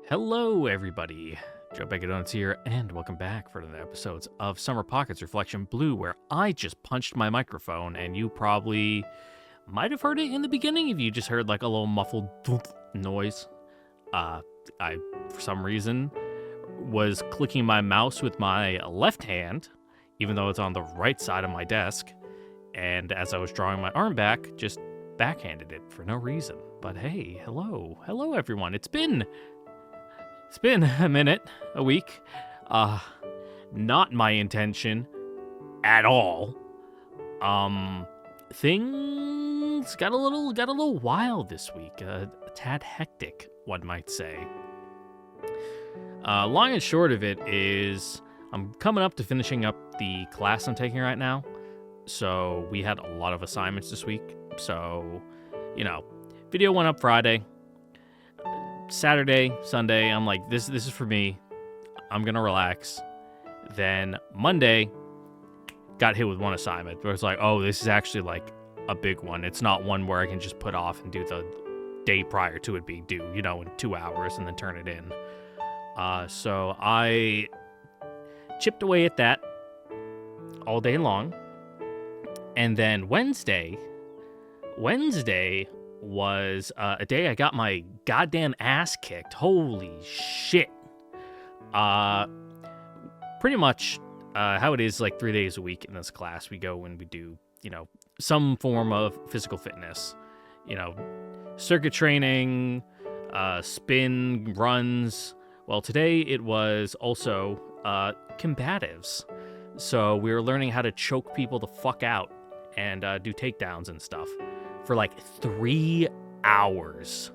Hello, everybody. Joe Donuts here, and welcome back for another episodes of Summer Pockets Reflection Blue, where I just punched my microphone, and you probably might have heard it in the beginning if you just heard like a little muffled thump noise. I, for some reason, was clicking my mouse with my left hand, even though it's on the right side of my desk, and as I was drawing my arm back, just backhanded it for no reason. But hey, hello everyone. It's been a minute, a week. Not my intention at all. Things got a little wild this week. A tad hectic, one might say. Long and short of it is I'm coming up to finishing up the class I'm taking right now. So we had a lot of assignments this week. So, video went up Friday. Saturday, Sunday, I'm like, this is for me. I'm gonna relax. Then Monday, got hit with one assignment where it's like, oh, this is actually like a big one. It's not one where I can just put off and do the day prior to it being due, in 2 hours and then turn it in. So I chipped away at that all day long. And then Wednesday was a day I got my goddamn ass kicked. Holy shit. Pretty much how it is like 3 days a week in this class. We go and we do, some form of physical fitness. Circuit training, spin, runs. Well, today it was also combatives. So we were learning how to choke people the fuck out and do takedowns and stuff for like 3 hours.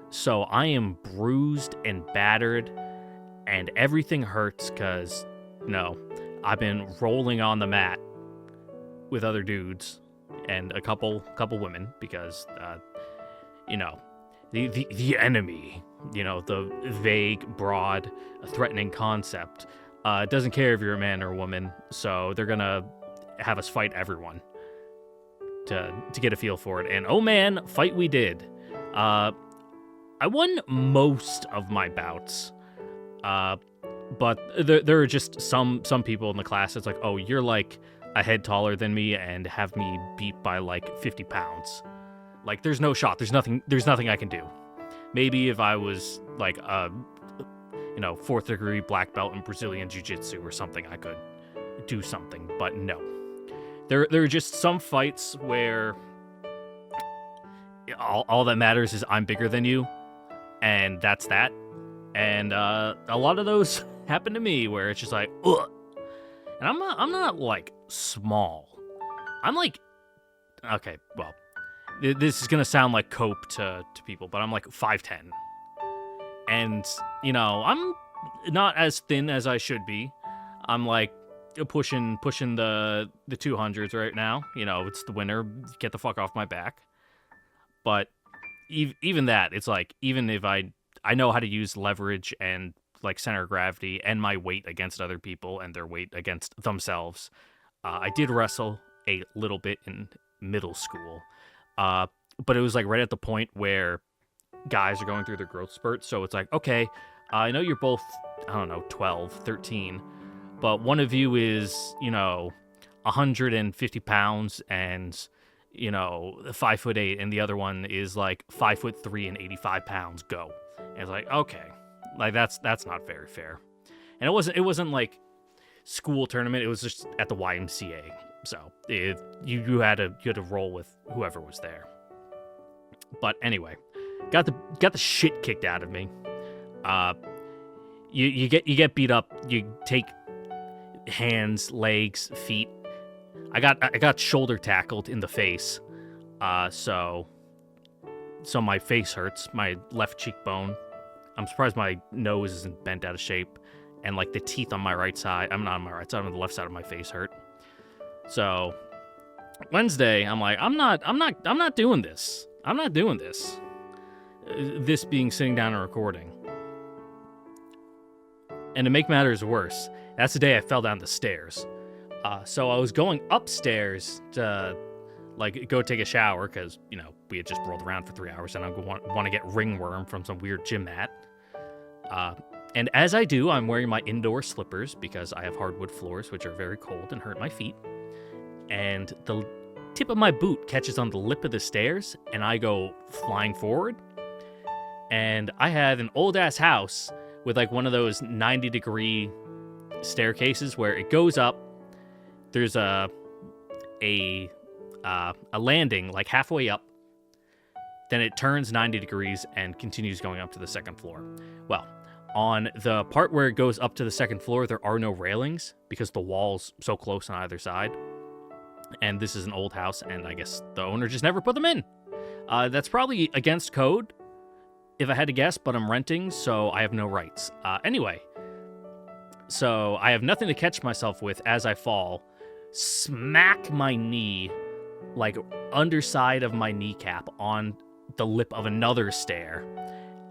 So I am bruised and battered and everything hurts because, I've been rolling on the mat with other dudes and a couple women because, the enemy, the vague, broad, threatening concept doesn't care if you're a man or a woman, so they're gonna have us fight everyone to get a feel for it. And oh man, fight we did. I won most of my bouts, but there are just some people in the class that's like, oh, you're like a head taller than me and have me beat by like 50 pounds. Like there's no shot. There's nothing I can do. Maybe if I was like a 4th degree black belt in Brazilian Jiu-Jitsu or something, I could do something, but no. There are just some fights where all that matters is I'm bigger than you, and that's that. And a lot of those happen to me where it's just like, ugh. And I'm not like small. I'm like, okay, well, this is gonna sound like cope to people, but I'm like 5'10". And, I'm not as thin as I should be. I'm like pushing the 200s right now. It's the winter. Get the fuck off my back. But even that, it's like, even if I know how to use leverage and like center of gravity and my weight against other people and their weight against themselves. I did wrestle a little bit in middle school. But it was like right at the point where guys are going through their growth spurt. So it's like, okay, I know you're both, 12, 13, but one of you is, 150 pounds and, 5'8", and the other one is like 5'3" and 85 pounds. Go. And it's like, okay, like that's not very fair. And it wasn't like school tournament. It was just at the YMCA. So you had to roll with whoever was there. But anyway, got the shit kicked out of me. You get beat up. You take hands, legs, feet. I got shoulder tackled in the face. So my face hurts. My left cheekbone. I'm surprised my nose isn't bent out of shape, and like the teeth on my right side. I'm not on my right side. On the left side of my face hurt. So Wednesday, I'm like, I'm not doing this. I'm not doing this. This being sitting down and recording. And to make matters worse, that's the day I fell down the stairs. So I was going upstairs to like go take a shower because, we had just rolled around for 3 hours and I want to get ringworm from some weird gym mat. And as I do, I'm wearing my indoor slippers because I have hardwood floors, which are very cold and hurt my feet. And the tip of my boot catches on the lip of the stairs, and I go flying forward. And I have an old-ass house with, like, one of those 90-degree staircases where it goes up. There's a landing, like, halfway up. Then it turns 90 degrees and continues going up to the second floor. Well, on the part where it goes up to the second floor, there are no railings because the wall's so close on either side. And this is an old house, and I guess the owner just never put them in. That's probably against code, if I had to guess, but I'm renting, so I have no rights. Anyway, so I have nothing to catch myself with as I fall, smack my knee, like underside of my kneecap, on the lip of another stair,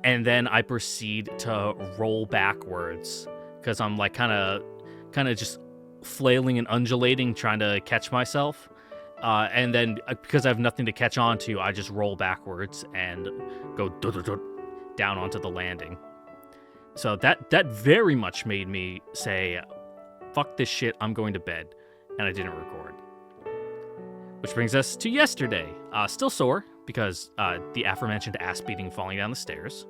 and then I proceed to roll backwards because I'm like kind of just flailing and undulating, trying to catch myself. And then because I have nothing to catch on to, I just roll backwards and go down onto the landing. So that very much made me say, fuck this shit, I'm going to bed. And I didn't record. Which brings us to yesterday. Still sore because the aforementioned ass beating falling down the stairs.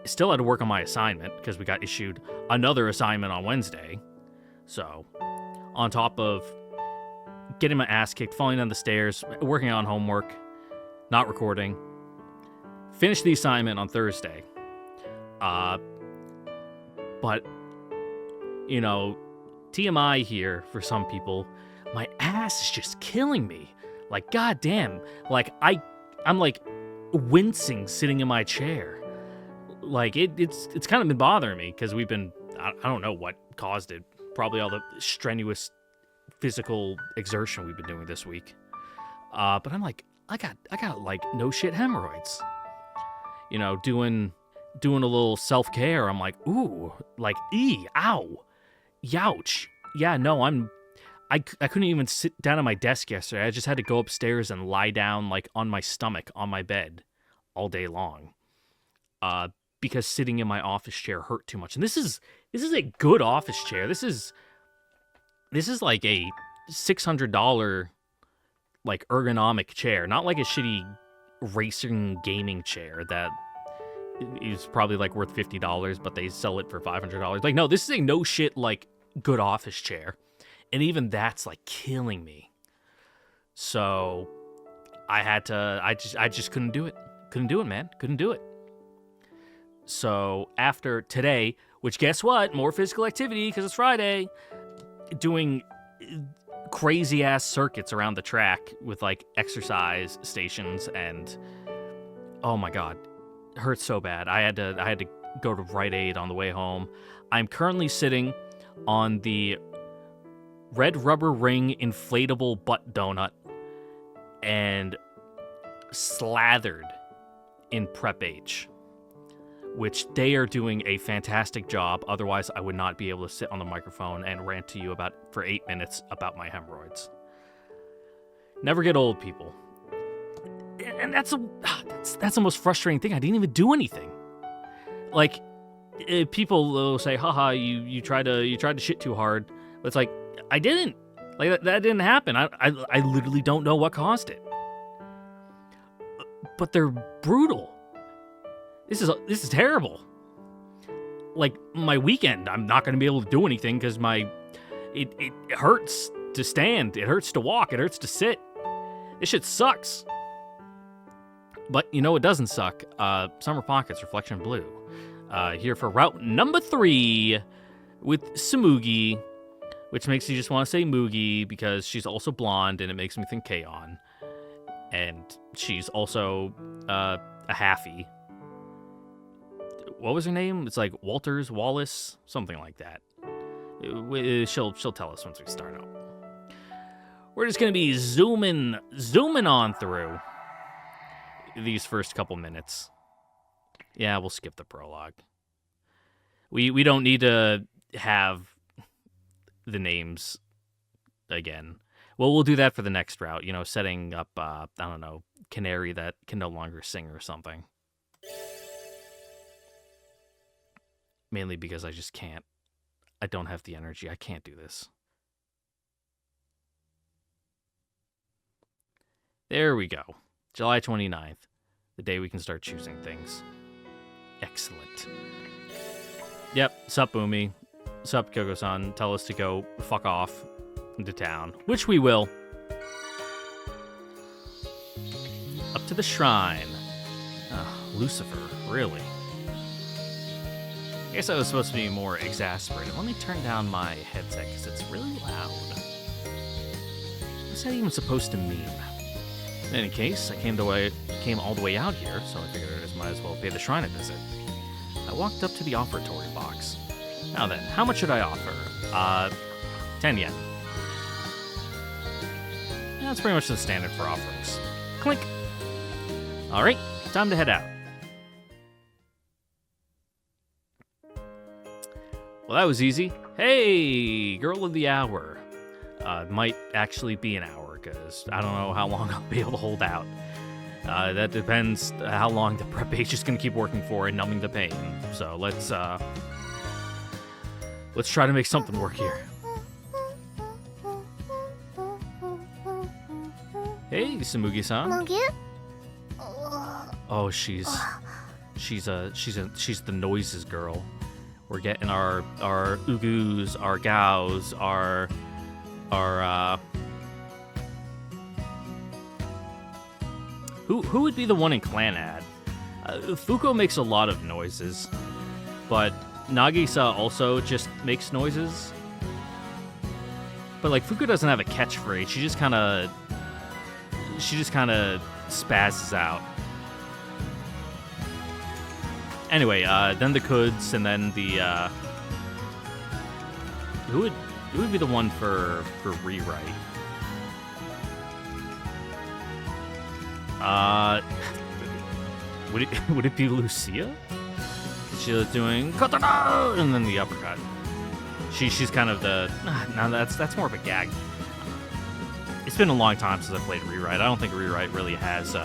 Still had to work on my assignment because we got issued another assignment on Wednesday. So, on top of getting my ass kicked, falling down the stairs, working on homework, not recording, finished the assignment on Thursday. But, you know, TMI here for some people, my ass is just killing me. Like, goddamn, like, I'm like wincing sitting in my chair. Like, it's kind of been bothering me because we've been, I don't know what caused it. Probably all the strenuous physical exertion we've been doing this week. But I'm like, I got like no shit hemorrhoids. You know, doing a little self-care. I'm like, ooh, like, ow, youch. Yeah, no, I couldn't even sit down at my desk yesterday. I just had to go upstairs and lie down like on my stomach on my bed all day long. Because sitting in my office chair hurt too much. And this is a good office chair. This is like a $600 like ergonomic chair, not like a shitty racing gaming chair that is probably like worth $50, but they sell it for $500. Like, no, this is a no shit like good office chair. And even that's like killing me. So I just couldn't do it. Couldn't do it, man. Couldn't do it. So after today, which guess what? More physical activity because it's Friday, doing crazy ass circuits around the track with like exercise stations, and oh my god, it hurts so bad. I had to go to Rite Aid on the way home. I'm currently sitting on the Red Rubber Ring inflatable butt donut and slathered in Prep H, which they are doing a fantastic job. Otherwise, I would not be able to sit on the microphone and rant to you for 8 minutes about my hemorrhoids. Never get old, people. And that's the most frustrating thing. I didn't even do anything. Like, people will say, haha, you tried to shit too hard. But it's like, I didn't. Like, that didn't happen. I literally don't know what caused it. But they're brutal. This is terrible. Like, my weekend, I'm not going to be able to do anything because it hurts to stand. It hurts to walk. It hurts to sit. This shit sucks. But you know it doesn't suck. Summer Pockets Reflection Blue. Here for route number 3 with Tsumugi, which makes you just want to say Moogie because she's also blonde and it makes me think K-On. And she's also a halfie. What was her name? It's like Wallace, something like that. She'll tell us once we start out. We're just gonna be zooming on through these first couple minutes. Yeah, we'll skip the prologue. We don't need to have the names again. Well, we'll do that for the next route. You know, setting up I don't know, canary that can no longer sing or something. Mainly because I just can't. I don't have the energy. I can't do this. There we go. July 29th. The day we can start choosing things. Excellent. Yep. Sup, Boomy. Sup, Koko-san. Tell us to go fuck off into town. Which we will. Up to the shrine. Oh, Lucifer. Really? I guess I was supposed to be more exasperated. Let me turn down my headset because it's really loud. What's that even supposed to mean? In any case, I came all the way out here, so I figured I just might as well pay the shrine a visit. I walked up to the offertory box. Now then, how much should I offer? 10 yen. Yeah, that's pretty much the standard for offerings. Clink! Alright, time to head out. Well, that was easy. Hey, girl of the hour. Might actually be an hour, because I don't know how long I'll be able to hold out. That depends how long the prep page is going to keep working for and numbing the pain. So let's try to make something work here. Hey, Tsumugi-san. Oh, she's the noises girl. We're getting our ugus, our gows, our who would be the one in Clan Ad? Fuko makes a lot of noises, but Nagisa also just makes noises. But like Fuko doesn't have a catchphrase. She just kind of spazzes out. Anyway, then the Kuds, and then the who would be the one for rewrite? Would it be Lucia? She's doing katana and then the uppercut. She's kind of the no, that's more of a gag. It's been a long time since I played Rewrite. I don't think Rewrite really has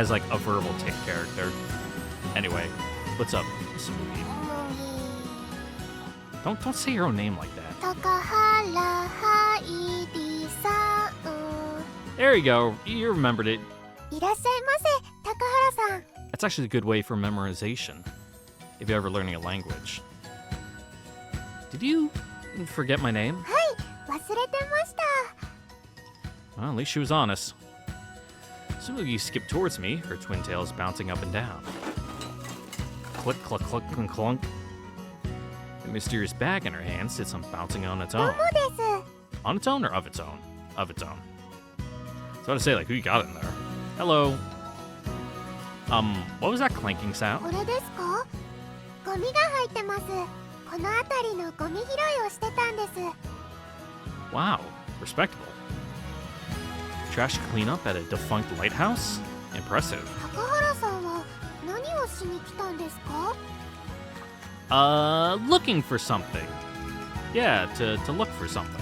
like a verbal tick character. Anyway, what's up, Tsumugi? Don't say your own name like that. There you go. You remembered it. That's actually a good way for memorization, if you're ever learning a language. Did you forget my name? Well, at least she was honest. Tsumugi skipped towards me, her twin tails bouncing up and down. Click, cluck, cluck, and clunk. The mysterious bag in her hands did some bouncing on its own. On its own or of its own? Of its own. So I to say, like, who you got in there? Hello. What was that clanking sound? Wow, respectable. Trash cleanup at a defunct lighthouse? Impressive. Looking for something. Yeah, to look for something.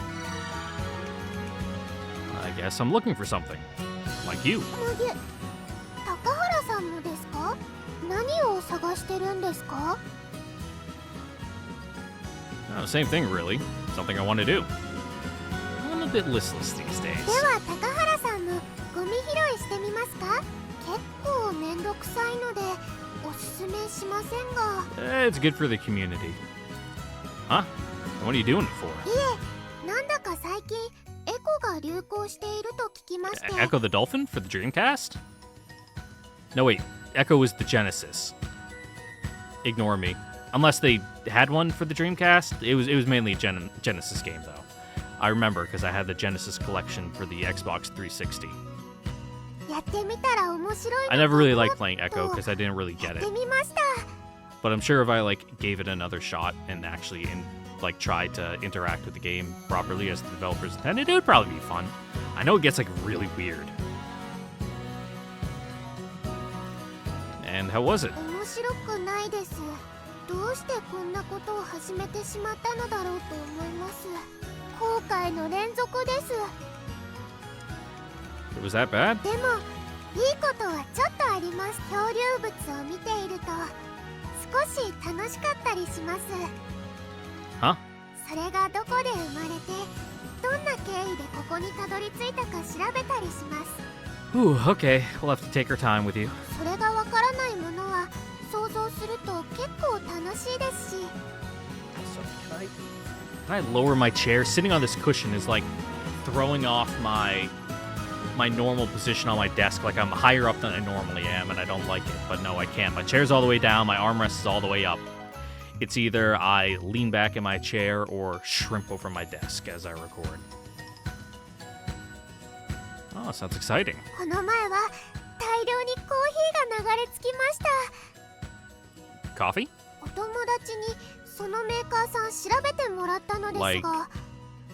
I guess I'm looking for something. Like you. Oh, same thing, really. Something I want to do. I'm a bit listless these days. It's good for the community. Huh? What are you doing it for? Echo the Dolphin for the Dreamcast? No, wait. Echo was the Genesis. Ignore me. Unless they had one for the Dreamcast. It was mainly a Genesis game, though. I remember because I had the Genesis collection for the Xbox 360. I never really liked playing Echo because I didn't really get it. But I'm sure if I gave it another shot and actually tried to interact with the game properly as the developers intended, it would probably be fun. I know it gets really weird. And how was it? It was that bad? し楽しかったりします。 Huh? それがどこで生まれてどんな経緯でここにたどり着いたか調べたりします。 Ooh, okay. We'll have to take our time with you. それがわからないものは想像すると結構楽しいですし。 So can I lower my chair? Sitting on this cushion is like throwing off my normal position on my desk. Like I'm higher up than I normally am, and I don't like it. But no, I can't. My chair's all the way down. My armrest is all the way up. It's either I lean back in my chair or shrimp over my desk as I record. Oh, sounds exciting. この前は大量にコーヒーが流れ着きました。 Coffee? お友達にそのメーカーさん調べてもらったのですが、 Like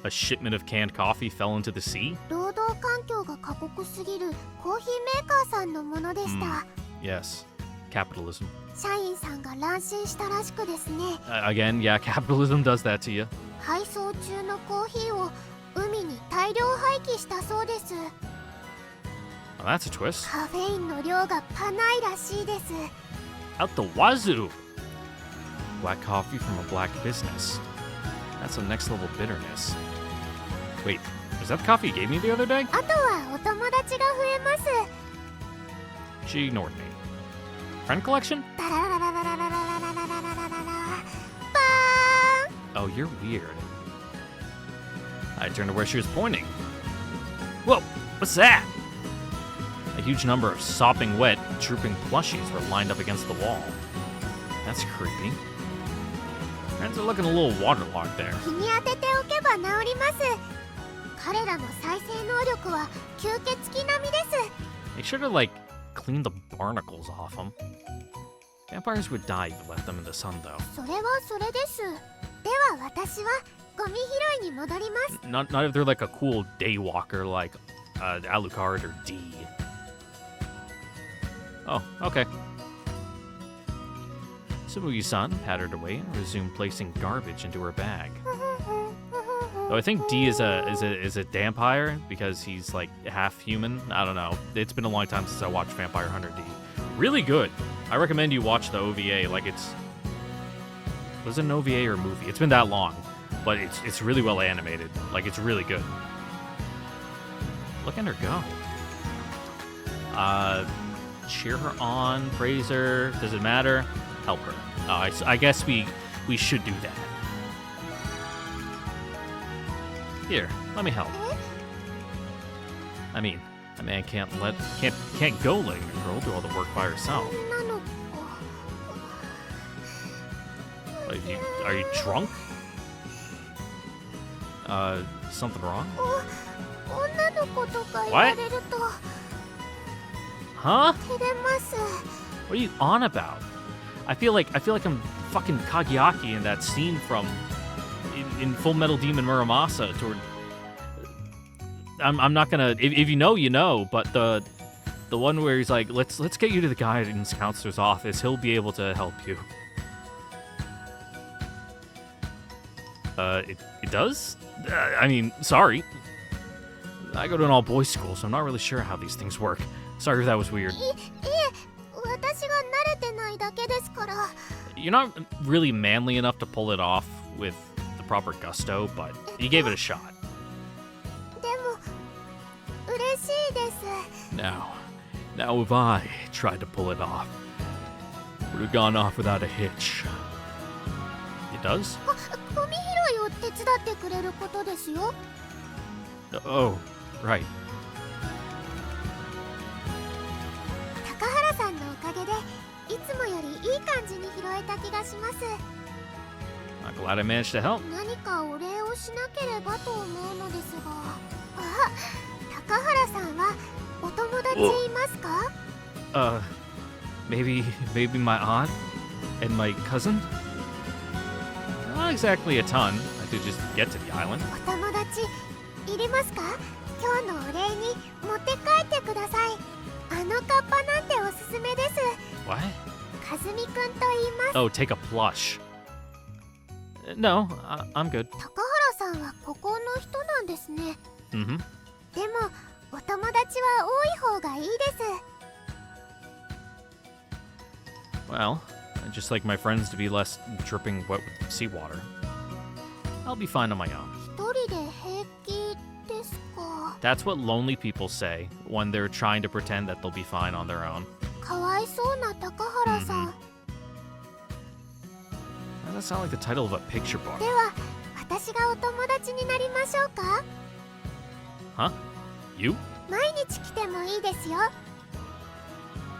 a shipment of canned coffee fell into the sea? 労働環境が過酷すぎるコーヒーメーカーさんのものでした。 Yes. Capitalism. 社員さんが乱心したらしくですね。 Again, yeah, capitalism does that to you. 配送中のコーヒーを海に大量廃棄したそうです。 Well, that's a twist. カフェインの量がパないらしいです。 Out the wazoo! Black coffee from a black business. That's some next level bitterness. Wait, is that the coffee you gave me the other day? あとはお友達が増えます。 She ignored me. Friend collection? タララララララララララララララバーン。 Oh, you're weird. I turned to where she was pointing. Whoa, what's that? A huge number of sopping wet, drooping plushies were lined up against the wall. That's creepy. Friends are looking a little waterlogged there. 日に当てておけば治ります。彼らの再生能力は吸血鬼並みです。 They should have, like, cleaned the barnacles off them. Vampires would die if you left them in the sun, though. それはそれです。では私はゴミ拾いに戻ります。 Not if they're like a cool daywalker like Alucard or D. Oh, okay. Tsumugi-san pattered away and resumed placing garbage into her bag. Though I think D is a vampire because he's like half human. I don't know. It's been a long time since I watched Vampire Hunter D. Really good. I recommend you watch the OVA. Like was it an OVA or a movie? It's been that long, but it's really well animated. Like it's really good. Look at her go. Cheer her on, praise her. Does it matter? Help her. I guess we should do that. Here, let me help. I mean, I can't go letting the girl do all the work by herself. 女の子。 Are you drunk? Something wrong? 女の子とか言われると Huh? 照れます。 What are you on about? I feel like I'm fucking Kageaki in that scene from in Full Metal Demon Muramasa. I'm not gonna. If you know, you know. But the one where he's like, let's get you to the guidance counselor's office. He'll be able to help you. It does? I mean, sorry. I go to an all-boys school, so I'm not really sure how these things work. Sorry if that was weird. いえ、私が慣れてないだけですから。 You're not really manly enough to pull it off with the proper gusto, but you gave it a shot. でも嬉しいです。 Now if I tried to pull it off, would have gone off without a hitch. It does? ゴミ拾いを手伝ってくれることですよ。 Oh, right. 高原さんのおかげでいつもよりいい感じに拾えた気がします。 I'm glad I managed to help. 何かお礼をしなければと思うのですが。あ、高原さんはお友達いますか？ Maybe my aunt and my cousin? Not exactly a ton. I could just get to the island. お友達いりますか？今日のお礼に持って帰ってください。あのカッパなんておすすめです。 What? かずみくんと言います。 Oh, take a plush. No, I'm good. 高原さんはここの人なんですね。Mm-hmm. でもお友達は多い方がいいです。 Well, just like my friends to be less dripping wet with seawater. I'll be fine on my own. 一人で平気ですか？ That's what lonely people say when they're trying to pretend that they'll be fine on their own. かわいそうな高原さん。 Does that sound like the title of a picture book? では、私がお友達になりましょうか？ Huh? You? 毎日来てもいいですよ。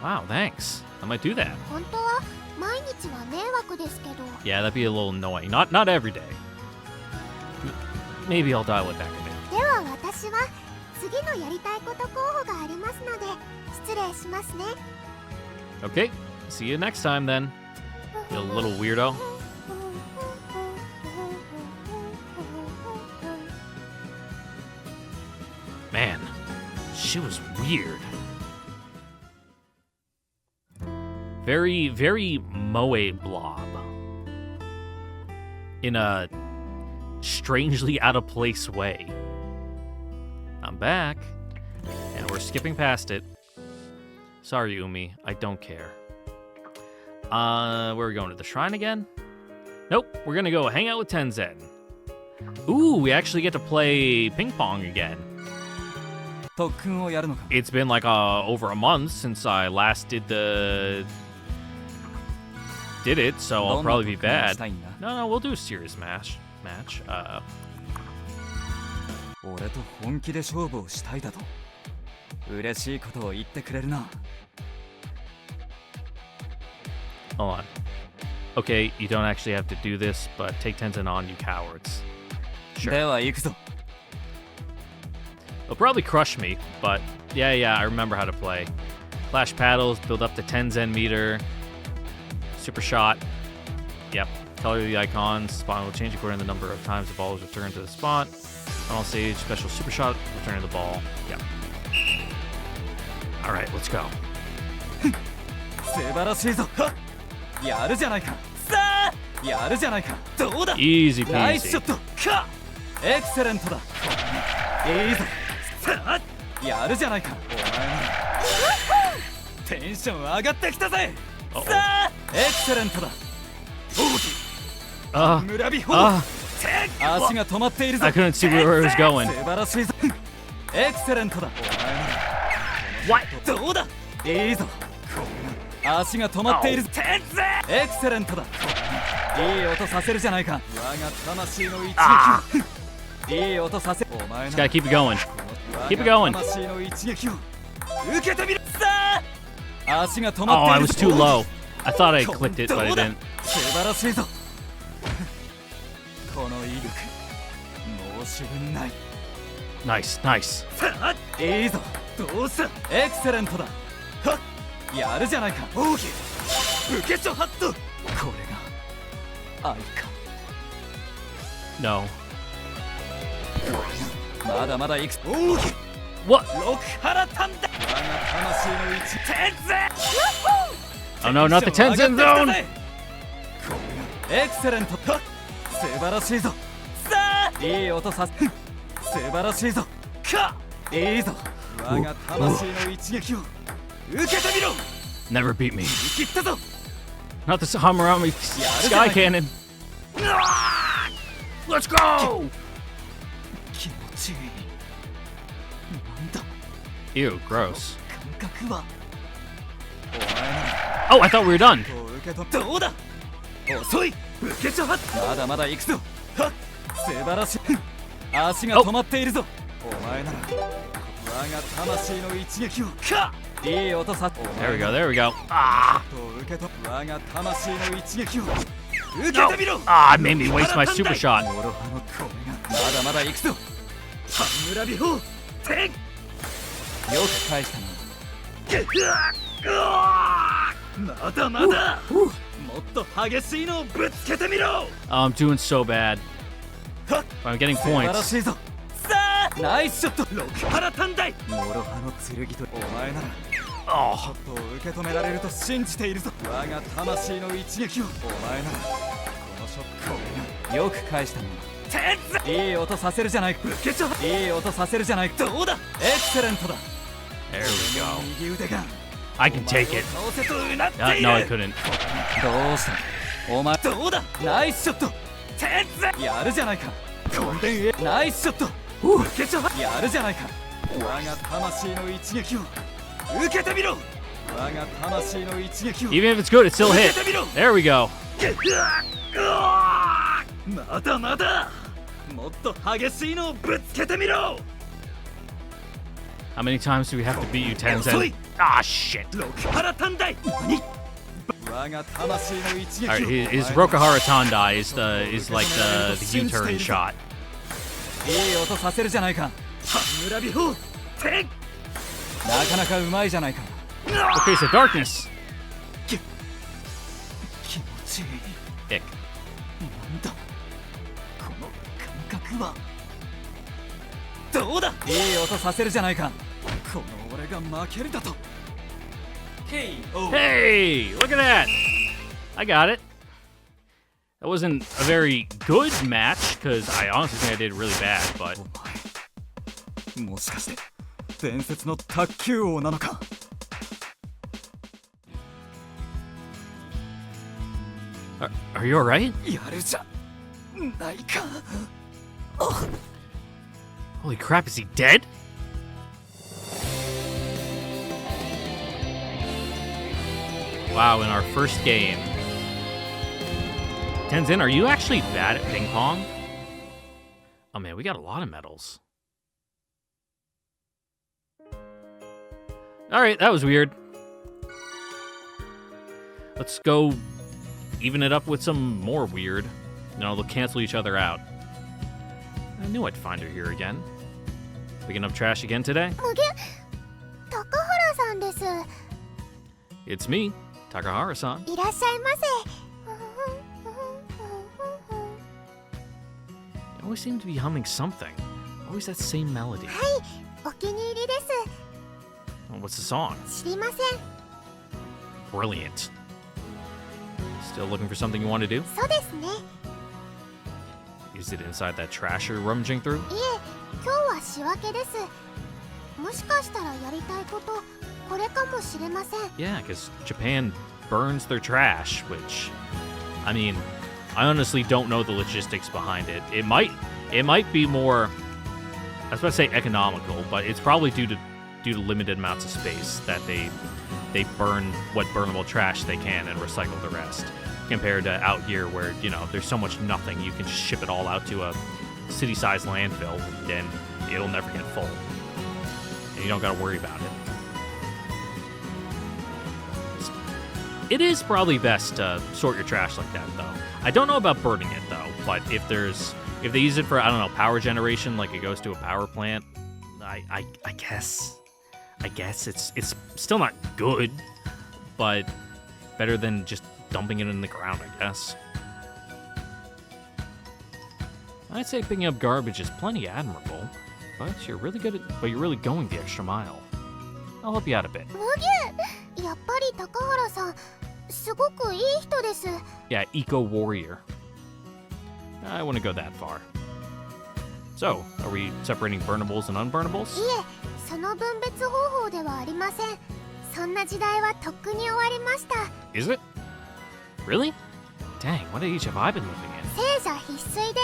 Wow, thanks. I might do that. 本当は毎日は迷惑ですけど。 Yeah, that'd be a little annoying. Not every day. Maybe I'll dial it back a bit. では私は次のやりたいこと候補がありますので失礼しますね。 Okay, see you next time then. You little weirdo. Man, she was weird. Very, very moe blob. In a strangely out of place way. I'm back, and we're skipping past it. Sorry, Umi, I don't care. Where are we going, to the shrine again? Nope, we're gonna go hang out with Tenzen. Ooh, we actually get to play ping pong again. It's been like over a month since I last did it, so I'll probably be bad. No, we'll do a serious match. 俺と本気で勝負をしたいだと嬉しいことを言ってくれるな。 Hold on. Okay, you don't actually have to do this, but take Tenzen on, you cowards. Sure. では行くぞ。 It'll probably crush me, but yeah, I remember how to play. Flash paddles, build up the Tenzen meter. Super shot. Yep. Color the icons. Spawn will change according to the number of times the ball is returned to the spot. Final stage, special super shot, returning the ball. Yep. Alright, let's go. 素晴らしいぞ。やるじゃないか。さあ、やるじゃないか。どうだ。 Easy ナイスショ peasy. ット。か。エクセレントだ。いいぞ。さあ、やるじゃないか。お前な。テンション上がってきたぜ。さあ、エクセレントだ。村人ほど。足が止まっているぞ。 I couldn't see where it was going. 素晴らしいぞ。エクセレントだ。お前な。 What? どうだ。いいぞ。足が止まっているぞ。エクセレントだ。いい音させるじゃないか。我が魂の一撃。いい音させ。お前 Just な。 gotta keep it going. Keep it going. 魂の一撃を受けてみる。さあ。足が止 Oh, まって I いる was ぞ。 too low. I thought I clicked it, but I どうだ。 didn't. 素晴らしいぞ。この威力申し分ない。 Nice, nice. さあ、いいぞ。どうした。エクセレントだ。はっ、やるじゃないか。オーケー。ブケチョハット。これが愛か。 No. まだまだいく。オーケー。 What? ロクハラタンダ。我が魂の一テンゼン。 Oh no, not the Tenzen zone! エクセレント。はっ、素晴らしいぞ。さあ、いい音させ。素晴らしいぞ。か。いいぞ。我が魂の一撃を受けてみろ。 Never beat me. 切ったぞ。 Not the Hamarami Sky Cannon. Let's go! 気持ちいい。なんだ。 Ew, gross. 感覚は。お前な。 Oh, I thought we were done. 受け取った。どうだ。遅い。ブケチョハッ。まだまだ行くぞ。はっ、素晴らしい。足が止まっているぞ。お前なら我が魂の一撃を。か。いい音さ。 There we go, there we go. Ah! 受け取った。我が魂の一撃を受けてみろ。 Ah, I made me waste my super shot. モロハのこれが。まだまだ行くぞ。半村美穂。てん。よく返したな。まだまだ。もっと激しいのをぶつけてみろ。 Oh, I'm doing so bad. はっ、 I'm getting 素晴ら points. しいぞ。さあ、ナイスショット。ロクハラ短大。モロハの剣と。お前なら Oh, ショットを受け止められると信じているぞ。我が魂の一撃を。お前ならこのショットをよく返したもの。いい音させるじゃないか。いい音させるじゃないか。どうだ。エクセレントだ。 there we go. 右腕が I can take it. No, I couldn't. どうしたお前どうだナイスショット天才やるじゃないかゴンデンエナイスショットやるじゃないか我が魂の一撃を受けてみろ我が魂の一撃を Even if it's good, it still hit. There we go. まだまだもっと激しいのをぶつけてみろ How many times do we have to beat you, Tenzin? Ah, shit. Alright, his Rokahara Tandai is like the U-turn shot. Okay, so darkness. Ick. どうだいい音させるじゃないかこの俺が負けるだと Hey, look at that. I got it. That wasn't a very good match, because I honestly think I did really bad, but... もしかして伝説の卓球王なのか Are you alright? やるじゃないか Holy crap, is he dead? Wow, in our first game. Tenzin, are you actually bad at ping pong? Oh man, we got a lot of medals. Alright, that was weird. Let's go even it up with some more weird. No, they'll cancel each other out. I knew I'd find her here again. Picking up trash again today? Takahara-san desu. It's me, Takahara-san. いらっしゃいませ You always seem to be humming something. Always that same melody. はいお気に入りです Oh, what's the song? 知りません Brilliant. Still looking for something you want to do? そうですね Is it inside that trash you're rummaging through? いえ今日は仕分けですもしかしたらやりたいことこれかもしれません Yeah, because Japan burns their trash, which, I mean, I honestly don't know the logistics behind it. It might be more, I was about to say economical, but it's probably due to limited amounts of space that they burn what burnable trash they can and recycle the rest. Compared to out here where, you know, there's so much nothing, you can just ship it all out to a city-sized landfill, and it'll never get full. And you don't gotta worry about it. It is probably best to sort your trash like that, though. I don't know about burning it, though, but if they use it for, I don't know, power generation, like it goes to a power plant, I guess it's still not good, but better than just dumping it in the ground, I guess. I'd say picking up garbage is plenty admirable, but you're really going the extra mile. I'll help you out a bit. やっぱり高原さんすごくいい人です Yeah, eco warrior. I wouldn't go that far. So, are we separating burnables and unburnables? いえその分別方法ではありませんそんな時代はとっくに終わりました Is it? Really? Dang, what age have I been living in? 聖者必須で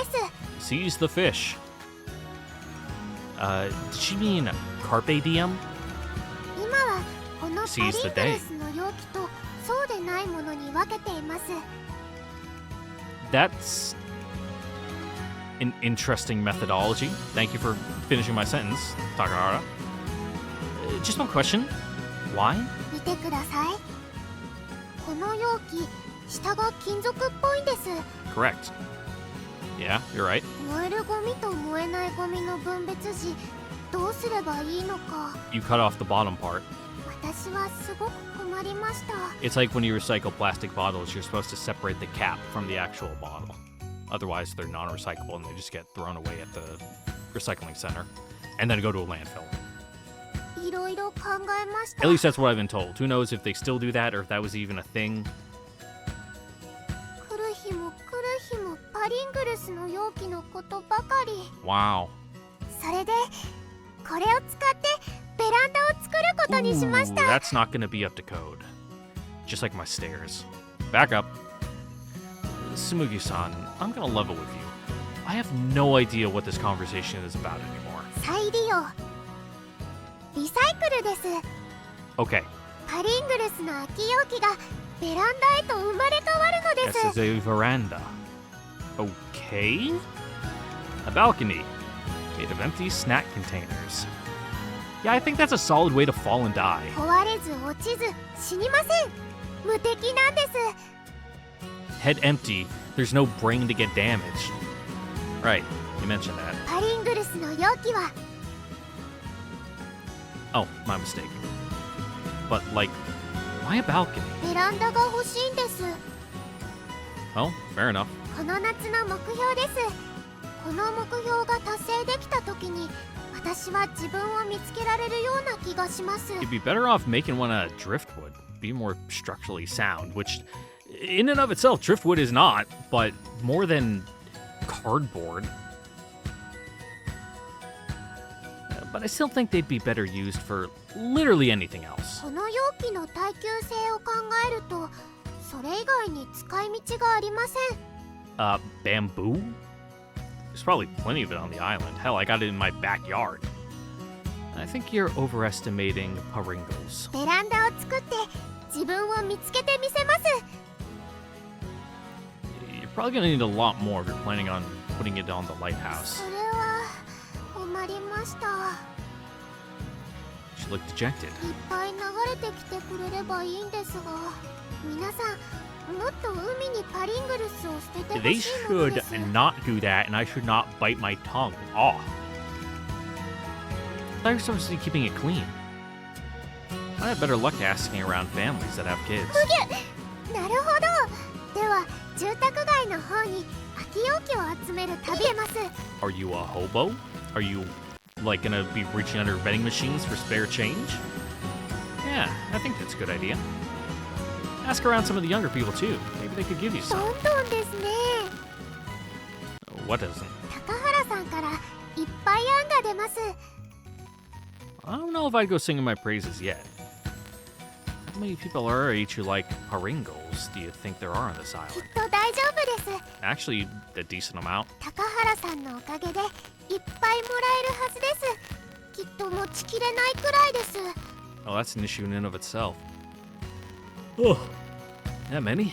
す Seize the fish. Did she mean carpe diem? 今はこのパリ Seize ン the グ day. ルスの容器とそうでないものに分けています That's an interesting methodology. Thank you for finishing my sentence, Takahara. Just one question. Why? 見てくださいこの容器下が金属っぽいんです Correct. Yeah, you're right. 燃えるゴミと燃えないゴミの分別時どうすればいいのか You cut off the bottom part. 私はすごく困りました It's like when you recycle plastic bottles, you're supposed to separate the cap from the actual bottle. Otherwise, they're non-recyclable and they just get thrown away at the recycling center and then go to a landfill. いろいろ考えました At least that's what I've been told. Who knows if they still do that or if that was even a thing. 来る日も来る日もパリングルスの容器のことばかり Wow. それでこれを使ってベランダを作ることにしました。 That's not gonna be up to code. Just like my stairs. Back up. Tsumugi-san, I'm gonna level with you. I have no idea what this conversation is about anymore. 再利用、リサイクルです。 Okay. パリングルスの空き容器がベランダへと生まれ変わるので This す。 is a veranda. Okay. A balcony made of empty snack containers. Yeah, I think that's a solid way to fall and die. 壊れず落ちず死にません。無敵なんです。 Head empty, there's no brain to get damaged. Right, you mentioned that. パリングルスの容器は Oh, my mistake. But, like, why a balcony? ベランダが欲しいんです。 Well, fair enough. この夏の目標です。この目標が達成できた時に私は自分を見つけられるような気がします。 You'd be better off making one out of driftwood. Be more structurally sound, which, in and of itself, driftwood is not, but more than cardboard. But I still think they'd be better used for literally anything else. この容器の耐久性を考えるとそれ以外に使い道がありません。 Bamboo? There's probably plenty of it on the island. Hell, I got it in my backyard. I think you're overestimating Paringles. ベランダを作って自分を見つけてみせます。 You're probably gonna need a lot more if you're planning on putting it on the lighthouse. それは困りました。 She looked dejected. いっぱい流れてきてくれればいいんですが、皆さんもっと海にパリングルスを捨ててほ They しいの should です。 not do that, and I should not bite my tongue off. I thought you were supposed to be keeping it clean. I have better luck asking around families that have kids. なるほど。では住宅街の方に空き容器を集める旅へます。 Are you a hobo? Are you, like, gonna be reaching under vending machines for spare change? Yeah, I think that's a good idea. Ask around some of the younger people, too. Maybe they could give you ど some. んどんですね。 What doesn't? 高原さんからいっぱい案が出ます。 I don't know if I'd go singing my praises yet. How many people our age who like Paringles do you think there are on this きっ island? と大丈夫です。 Actually, a decent amount. 高原さんのおかげでいっぱいもらえるはずです。きっと持ちきれないくらいです。 Oh, that's an issue in and of itself. Oh, that many?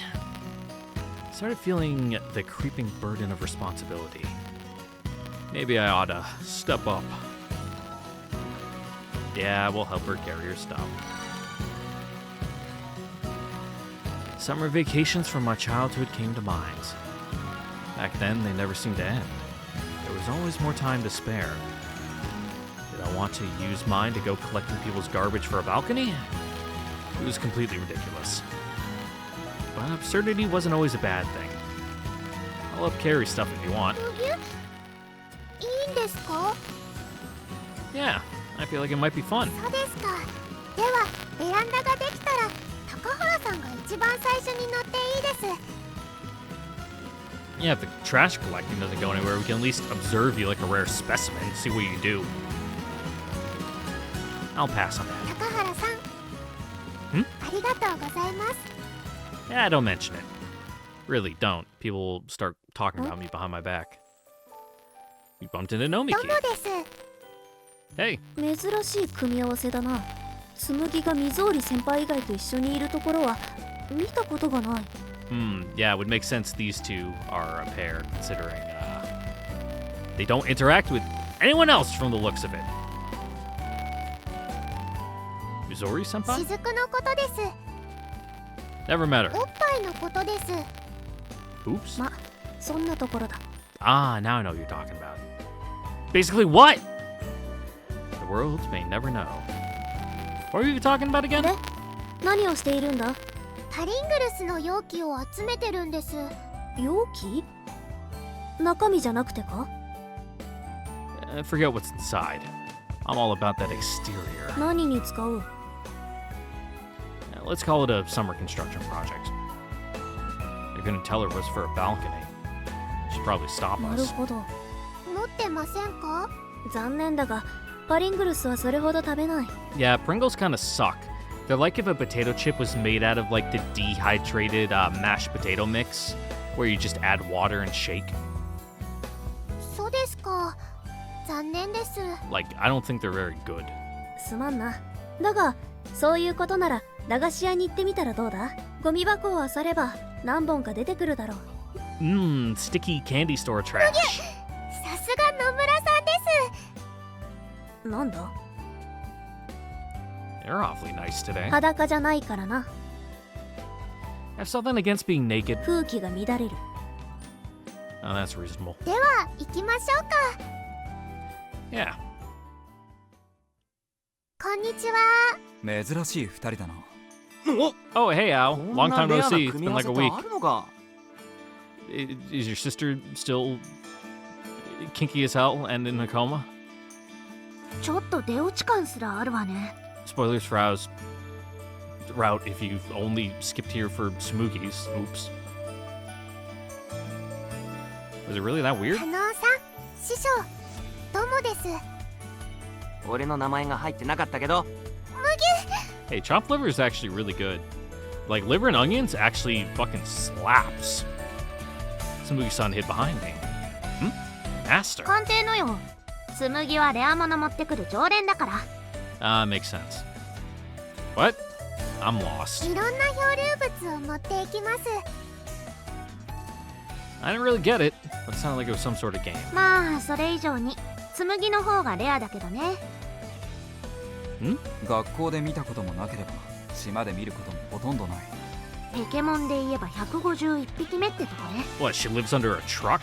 Started feeling the creeping burden of responsibility. Maybe I ought to step up. Yeah, we'll help her carry her stuff. Summer vacations from my childhood came to mind. Back then, they never seemed to end. There was always more time to spare. Did I want to use mine to go collecting people's garbage for a balcony? It was completely ridiculous. But absurdity wasn't always a bad thing. I'll help carry stuff if you want. いいんですか？ Yeah, I feel like it might be fun. そうですか。ではベランダができたら高原さんが一番最初に乗っていいです。 Yeah, if the trash collecting doesn't go anywhere, we can at least observe you like a rare specimen, see what you do. I'll pass on that. 高原さん。ありがとうございます。 Yeah, don't mention it. Really, don't. People will start talking about me behind my back. You bumped into どう Nomiki. もです。 Hey, 珍しい組み合わせだな。紬が水織先輩以外と一緒にいるところは見たことがない。yeah, it would make sense these two are a pair, considering, they don't interact with anyone else from the looks of it. Mizori-senpai? 雫のことです。 Never met her. おっぱいのことです。 Oops. ま、そんなところだ。Ah, now I know what you're talking about. Basically, what? The world may never know. What were you talking about again? で、何をしているんだ？パリングルスの容器を集めてるんです。容器？中身じゃなくてか？ Forget what's inside. I'm all about that exterior. 何に使う？ Let's call it a summer construction project. You're gonna tell her it was for a balcony. She'd probably stop なる us. ほど。持ってませんか？残念だが、パリングルスはそれほど食べない。 Yeah, Pringles kind of suck. They're like if a potato chip was made out of like the dehydrated mashed potato mix, where you just add water and shake. そうですか。残念です。 Like, I don't think they're very good. すまんな。だがそういうことなら駄菓子屋に行ってみたらどうだ。ゴミ箱を漁れば何本か出てくるだろう。 Sticky candy store trash. さすが野村さんです。なんだ。 They're awfully nice today. 裸じゃないからな。 I have something against being naked. 空気が乱れる。 Oh, that's reasonable. では行きましょうか。 Yeah. こんにちは。珍しい二人だな。 Oh, hey, Al. こん Long な time no レアな see. It's 組み been 合わ like せ a って week. あるのか。 Is your sister still kinky as hell and in a coma? ちょっと出落ち感すらあるわね。 Spoilers for Al's route if you've only skipped here for Tsumugi's. Oops. Was it really that weird? 加納さん、師匠、どうもです。俺の名前が入ってなかったけど。 Hey, chopped liver is actually really good. Like, liver and onions actually fucking slaps. Tsumugi-san hid behind me. Master. 鑑定のよ。紬はレア物持ってくる常連だから。 Makes sense. What? I'm lost. いろんな漂流物を持っていきます。 I didn't really get it, but it sounded like it was some sort of game. まあそれ以上に紬の方がレアだけどね。学校で見たこともなければ島で見ることもほとんどない。ペケモンで言えば151匹目ってとこね。 What, she lives under a truck?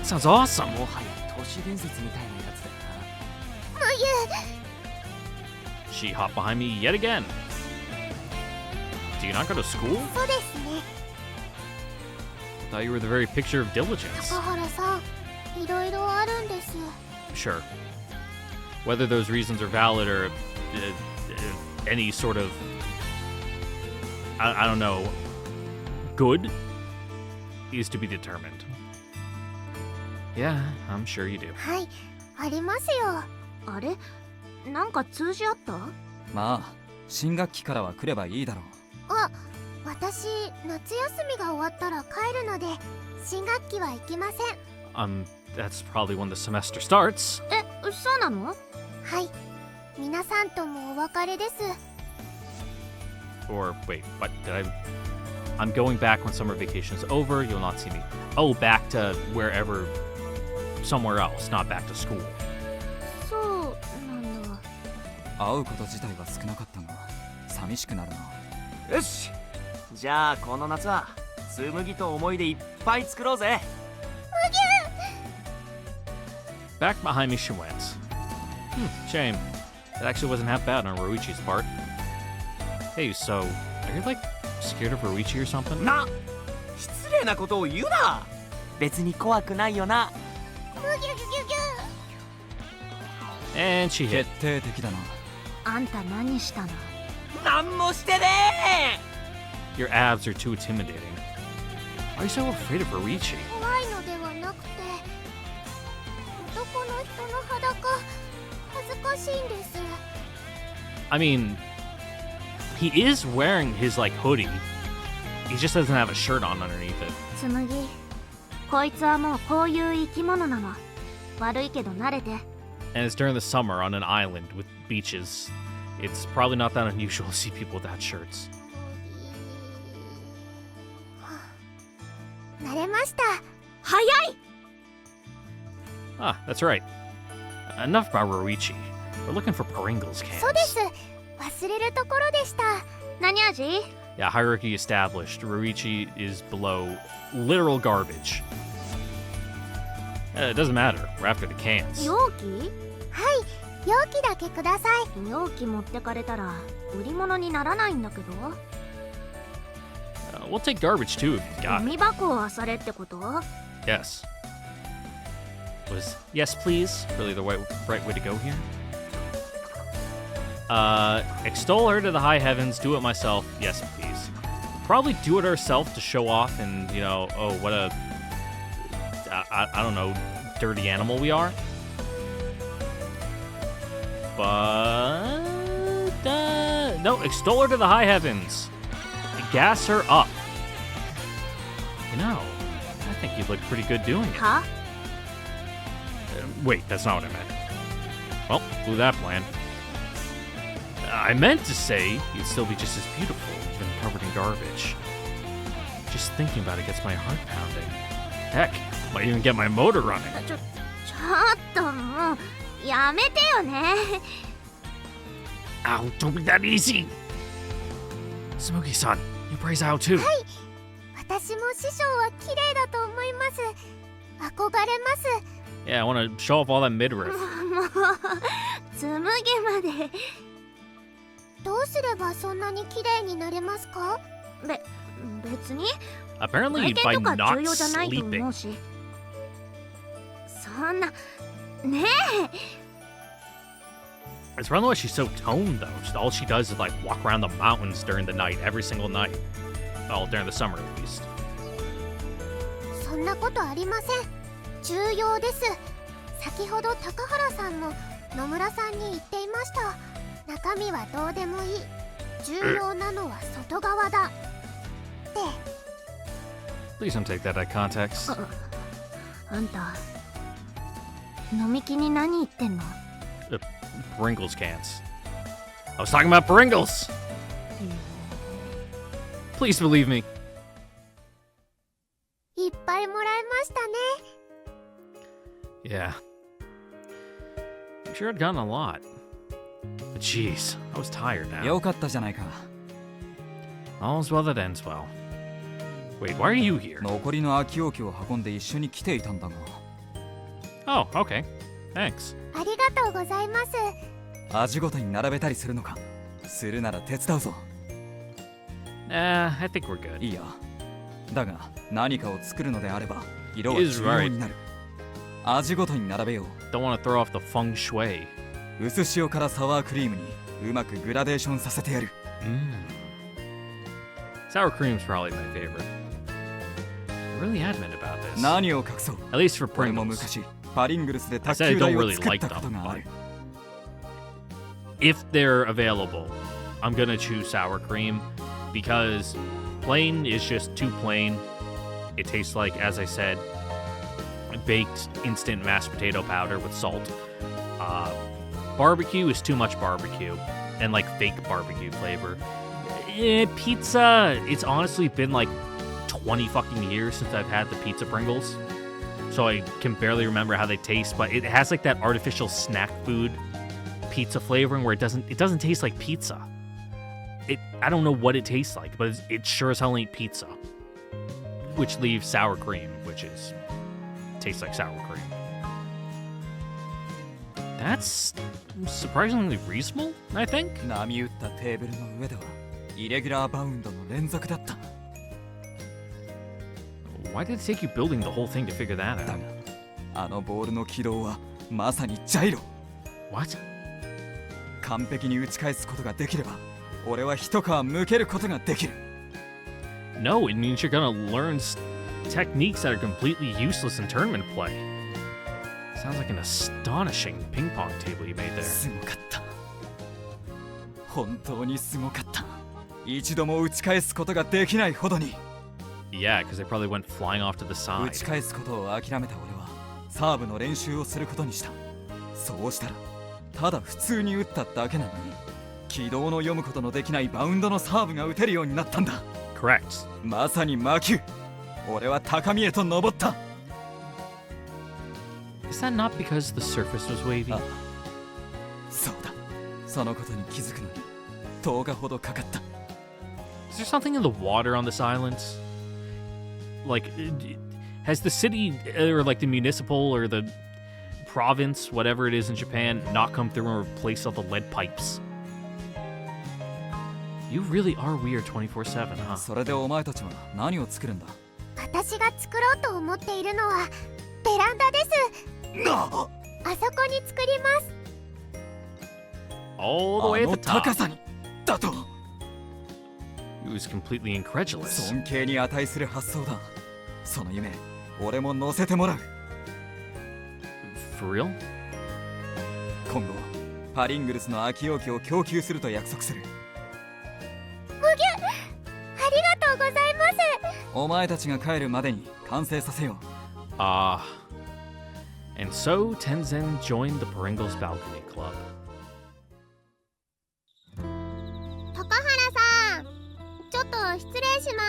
Sounds awesome. もはや都市伝説みたいなやつだよな。 She hopped behind me yet again. Do you not go to school? そうですね。 I thought you were the very picture of diligence. 高原さん、いろいろあるんです。 Sure. Whether those reasons are valid or any sort of, I don't know, good is to be determined. Yeah, I'm sure you do. はい、ありますよ。あれ、なんか通じ合った？まあ新学期からは来ればいいだろう。あ、私夏休みが終わったら帰るので新学期は行きません。That's probably when the semester starts. え、そうなの？はい、皆さんともお別れです。 Or wait, what did I'm going back when summer vacation is over. You'll not see me. Oh, back to wherever, somewhere else, not back to school. そうなんだ。会うこと自体は少なかったが寂しくなるな。よし。じゃあこの夏は紬と思い出いっぱい作ろうぜ。 Back behind me she went. Shame. That actually wasn't half bad on Ruichi's part. Hey, so, are you like scared of Ruichi or something? な、失礼なことを言うな。別に怖くないよな。 And she hit. 決定的だな。あんた何したの？なんもしてね Your abs are too intimidating. Why are you so afraid of Ruichi? 怖いのではなくて、男の人の裸恥ずかしいんです。 I mean, he is wearing his like hoodie. He just doesn't have a shirt on underneath it. 紬、こいつはもうこういう生き物なの。悪いけど慣れて。 And it's during the summer on an island with beaches. It's probably not that unusual to see people without shirts. 慣れました。早い。 Ah, that's right. Enough about Ruichi. We're looking for Pringles そうで cans. す。忘れるところでした。何味？ Yeah, hierarchy established. Ruichi is below literal garbage. It doesn't matter. We're after the cans. 容器？はい、容器だけください。容器持ってかれたら売り物にならないんだけど。We'll take garbage too if you've ゴ got it. ミ箱を漁れってこと？ Yes. Was yes, please really the right way to go here? Extol her to the high heavens, do it myself. Yes, please. Probably do it ourselves to show off and, you know, oh, what a, I don't know, dirty animal we are. But no, extol her to the high heavens. Gas her up. You know, I think you look pretty good doing it. Huh? Wait, that's not what I meant. Well, blew that plan. I meant to say you'd still be just as beautiful, even covered in garbage. Just thinking about it gets my heart pounding. Heck, might even get my motor running. ちょっともうやめてよね。 Ow, don't be that easy! Tsumugi-san, you praise out too. 私も師匠は綺麗だと思います。憧れます。 Yeah, I want to show off all that midriff. もう紬まで。どうすればそんなに綺麗になれますか？別に Apparently 外 by 見とか not 重要じゃないと sleeping. 思うし。そんなね It's probably why she's so toned though. All she does is like walk around the mountains during the night, every single night. Well, during the summer at least. え。そんなことありません。重要です。先ほど高原さんも野村さんに言っていました。中身はどうでもいい。重要なのは外側だ。って。 Please don't take that out of context. あんた飲み気に何言ってんの？ Pringles cans. I was talking about Pringles! Please believe me. いっぱいもらいましたね。 Yeah. I'm sure I'd gotten a lot. But jeez, I was tired now. よかったじゃないか。 All's well that ends well. Wait, why are you here? 残りの空き容器を運んで一緒に来ていたんだが。 Oh, okay. Thanks. ありがとうございます。味ごとに並べたりするのか。するなら手伝うぞ。Nah, I think we're good. いいや。だが何かを作るのであれば色は Is 重要になる。味ごとに並べよう。 Don't want to throw off the feng shui. 薄塩からサワークリームにうまくグラデーションさせてやる。Sour cream's probably my favorite. They're really adamant about this. 何を隠そう。 At least for 俺も Pringles. 昔パリングルスで I 卓 said I 球 don't 台を really 作っ like たこと them, があ but る。 if they're available, I'm gonna choose sour cream because plain is just too plain. It tastes like, as I said, baked instant mashed potato powder with salt. Barbecue is too much barbecue and like fake barbecue flavor. Pizza, it's honestly been like 20 fucking years since I've had the pizza Pringles. So I can barely remember how they taste, but it has like that artificial snack food pizza flavoring where it doesn't taste like pizza. I don't know what it tastes like, but it sure as hell ain't pizza. Which leaves sour cream, which tastes like sour cream. That's surprisingly reasonable, I think. 波打ったテーブルの上ではイレギュラーバウンドの連続だった。 Why did it take you building the whole thing to figure that だ out? があのボールの軌道はまさにジャイロ。 What? 完璧に打ち返すことができれば俺は一皮むけることができる。 No, it means you're gonna learn techniques that are completely useless in tournament play. Sounds like an astonishing ping pong table you made there. すごかった。本当にすごかった。一度も打ち返すことができないほどに。 Yeah, because they probably went flying off to the 打 side. ち返すことを諦めた俺はサーブの練習をすることにした。そうしたらただ普通に打っただけなのに軌道の読むことのできないバウンドのサーブが打てるようになったんだ。 Correct. まさに魔球。俺は高みへと登った。 Is that not because the surface was wavy? あ、そうだ。そのことに気づくのに10日ほどかかった。 Is there something in the water on this island? Like, has the city or like the municipal or the province, whatever it is in Japan, not come through and replace all the lead pipes? You really are weird 24/7, huh? それでお前たちは何を作るんだ。私が作ろうと思っているのはベランダです。あそこに作ります。 All the あ way at の the 高 top. さにだと。 He was completely incredulous. 尊敬に値する発想だ。その夢、俺も乗せてもらう。 For real? 今後、パリングルスの空き容器を供給すると約束する。ありがとうございます。お前たちが帰るまでに完成させよう。And so Tenzin joined the Pringles Balcony Club. 高原さん、ちょっと失礼しま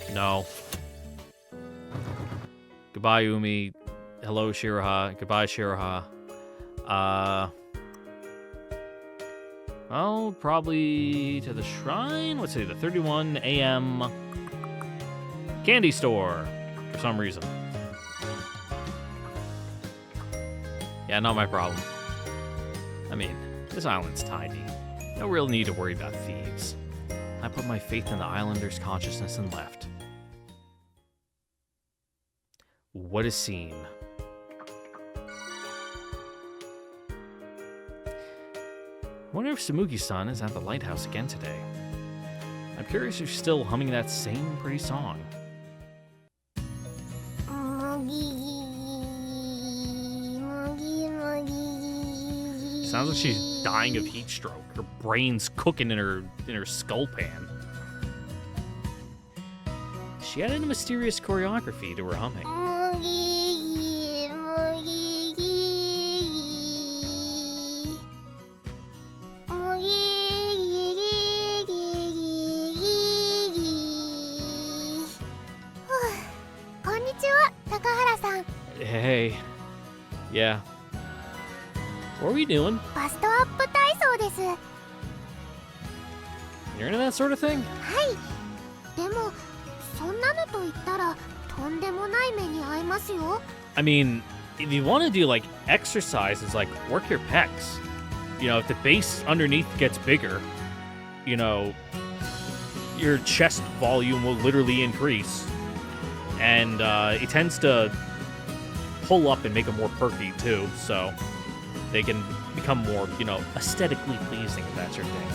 す。 No. Goodbye, Umi. Hello, Shiraha. Goodbye, Shiraha. Well, probably to the shrine. Let's see, the 31 a.m. candy store for some reason. Yeah, not my problem. I mean, this island's tiny. No real need to worry about thieves. I put my faith in the islanders' consciousness and left. What a scene. I wonder if Tsumugi-san is at the lighthouse again today. I'm curious if she's still humming that same pretty song. Sounds like she's dying of heat stroke. Her brain's cooking in her skull pan. She added a mysterious choreography to her humming. Hey. Yeah. What are we doing? バストアップ体操です。 You're into that sort of thing? はい。でも、そんなのと言ったらとんでもない目に遭いますよ。 I mean, if you want to do like exercises, like work your pecs. You know, if the base underneath gets bigger, you know, your chest volume will literally increase. And it tends to pull up and make them more perky too, so they can become more, you know, aesthetically pleasing, if that's your thing.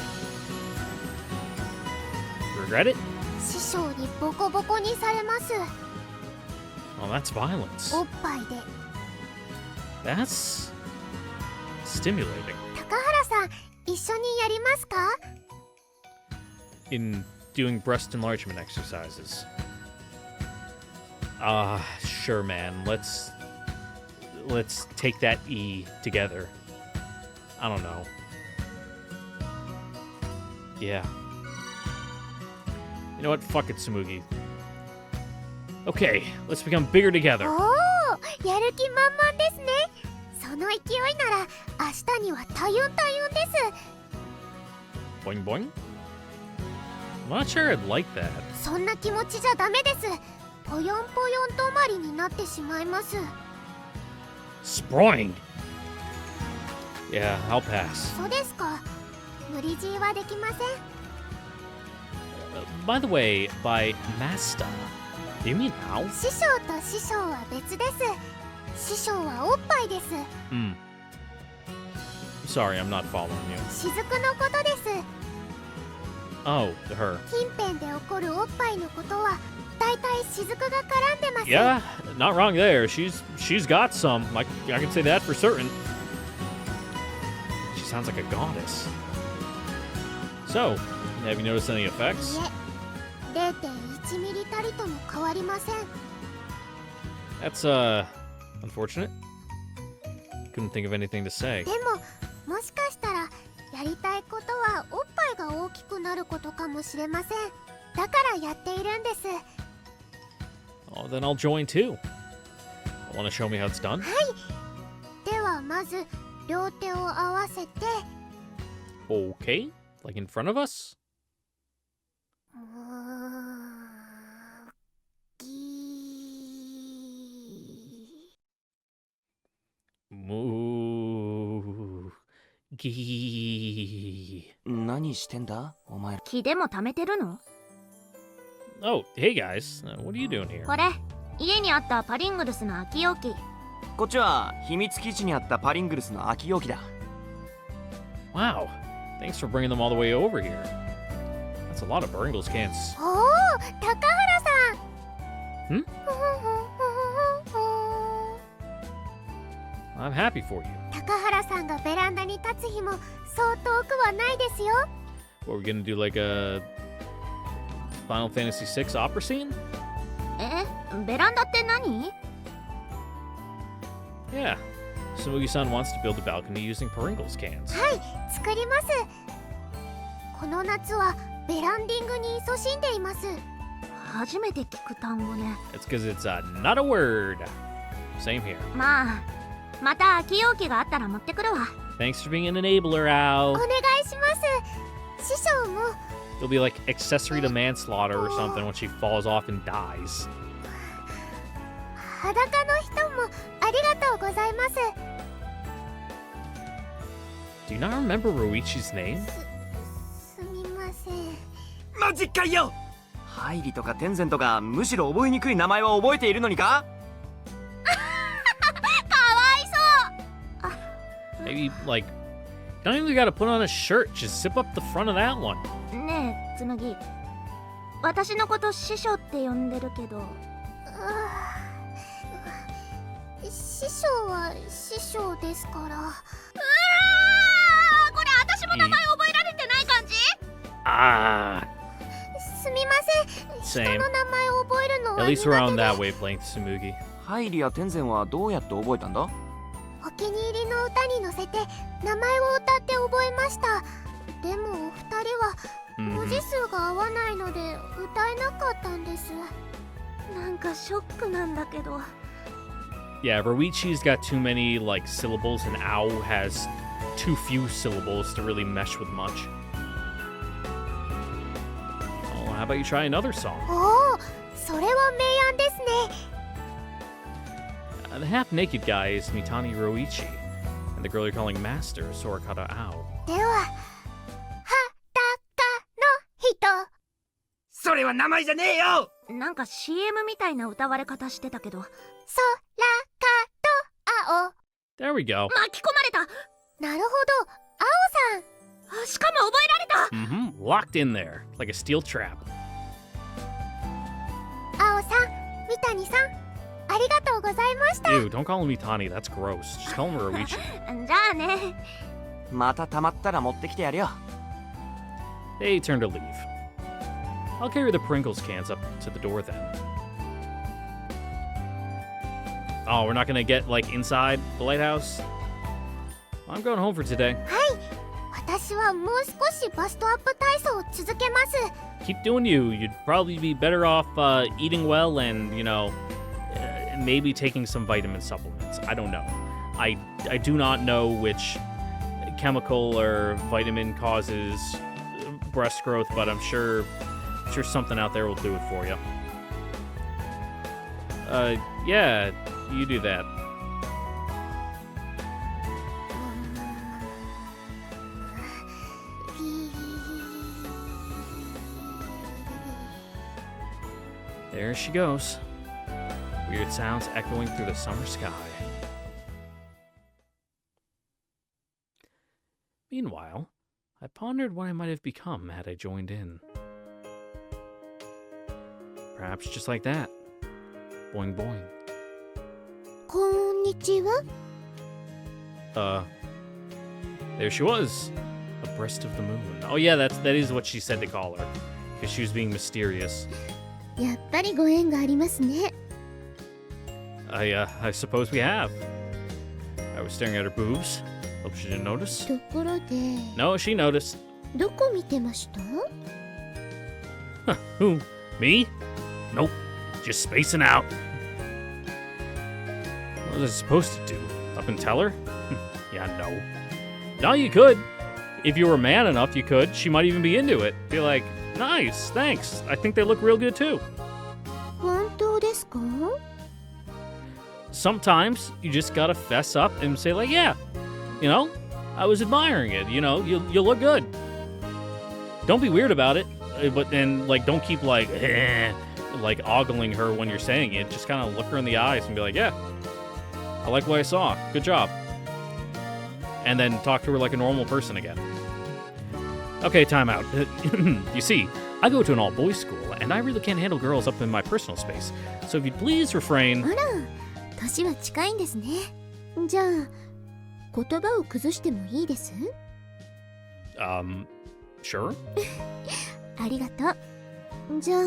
Regret it? 師匠にボコボコにされます。 Well, that's violence. おっぱいで。 That's stimulating. 高原さん、一緒にやりますか？ In doing breast enlargement exercises. Sure, man. Let's take that E together. I don't know. Yeah. You know what? Fuck it, Tsumugi. Okay, let's become bigger together. おお、やる気満々ですね。その勢いなら明日にはたゆんたゆんです。 Boing boing? I'm not sure I'd like that. そんな気持ちじゃダメです。ぽよんぽよん止まりになってしまいます。 Sproing! Yeah, I'll pass. そうですか。無理強いはできません。By the way, by Master, do you mean Al? 師匠と師匠は別です。師匠はおっぱいです。 Sorry, I'm not following you. 雫のことです。 Oh, her. 近辺で起こるおっぱいのことはだいたい雫が絡んでます。 Yeah, not wrong there. She's got some. I can say that for certain. She sounds like a goddess. So, have you noticed any effects? いえ、0.1 ミリたりとも変わりません。 That's unfortunate. Couldn't think of anything to say. でも、もしかしたらやりたいことはおっぱいが大きくなることかもしれません。だからやっているんです。 Oh, then I'll join too. Want to show me how it's done? ではまず両手を合わせて、 Okay, like in front of us? ギー Moo. Gee. 何してんだお前ら。気でも貯めてるの？ Oh, hey guys. What are you doing here? これ、家にあったパリングルスの空き容器。こっちは秘密基地にあったパリングルスの空き容器だ。 Wow. Thanks for bringing them all the way over here. That's a lot of Pringles cans. おお、高原さん。ん？ I'm happy for you. 高高原さんがベランダに立つ日もそう遠くはないですよ。 What, we're gonna do like a Final Fantasy VI opera scene? ベランダって何？ Yeah. Tsumugi-san wants to build a balcony using Pringles cans. 作ります。この夏はベランディングに勤しんでいます。初めて聞く単語ね。 It's because it's not a word. Same here. まあ、また空き容器があったら持ってくるわ。 Thanks for being an enabler, Al. お願いします。師匠も You'll be like accessory to manslaughter or something when she falls off and dies. 裸の人もありがとうございます。 Do you not remember Ruichi's name? すみません。マジかよ。ハイリとかテンゼンとかむしろ覚えにくい名前は覚えているのにか？ Maybe, like, you don't even gotta put on a shirt. Just zip up the front of that one. ねえ、つむぎ。私のこと師匠って呼んでるけど。師匠は師匠ですから。これ私も名前覚えられてない感じ？ Ah, すみません。 same. 人の名前を覚えるのは At 苦 least we're on 手で。 that wavelength, Tsumugi. ハイリやテンゼンはどうやって覚えたんだ？お気に入りの歌に乗せて名前を歌って覚えました。でもお二人は文字数が合わないので歌えなかったんです。なんかショックなんだけど。 Yeah, Ruichi's got too many, like, syllables, and Ao has too few syllables to really mesh with much. Oh, how about you try another song? おお、それは明暗ですね。The half-naked guy is Mitani Ruichi, and the girl you're calling Master is Sorakata Ao. では、裸の人。それは名前じゃねえよ。なんか CM みたいな歌われ方してたけど。空と青。 There we go. 巻き込まれた。なるほど、青さん。しかも覚えられた。Mm-hmm. Locked in there, like a steel trap. 青さん、三谷さん、ありがとうございました。 Ew, don't call him Mitani, that's gross. Just call him Ruichi. じゃあね。また溜まったら持ってきてやるよ。 They turn to leave. I'll carry the Pringles cans up to the door then. Oh, we're not gonna get, like, inside the lighthouse? I'm going home for today. 私はもう少しバストアップ体操を続けます。 Keep doing you. You'd probably be better off eating well and, maybe taking some vitamin supplements. I don't know. I do not know which chemical or vitamin causes breast growth, but I'm sure something out there will do it for you. Yeah, you do that. There she goes. Weird sounds echoing through the summer sky. Meanwhile, I pondered what I might have become had I joined in. Perhaps just like that. Boing boing. こんにちは。 There she was. Abreast of the moon. Oh yeah, that is what she said to call her. Because she was being mysterious. やっぱりご縁がありますね。 I suppose we have. I was staring at her boobs. Hope she didn't notice. ところで、 No, she noticed. どこ見てました？ Who? Me? Nope. Just spacing out. What was I supposed to do? Up and tell her? Yeah, no. No, you could. If you were man enough, you could. She might even be into it. Be like, nice, thanks. I think they look real good too. 本当ですか？ Sometimes you just gotta fess up and say like, yeah, I was admiring it. You look good. Don't be weird about it, but then don't keep like ogling her when you're saying it. Just kind of look her in the eyes and be like, yeah, I like what I saw. Good job. And then talk to her like a normal person again. Okay, time out. You see, I go to an all-boys school, and I really can't handle girls up in my personal space. So if you'd please refrain... あら、年は近いんですね。じゃあ、言葉を崩してもいいです？ Sure? ありがとう。じゃあ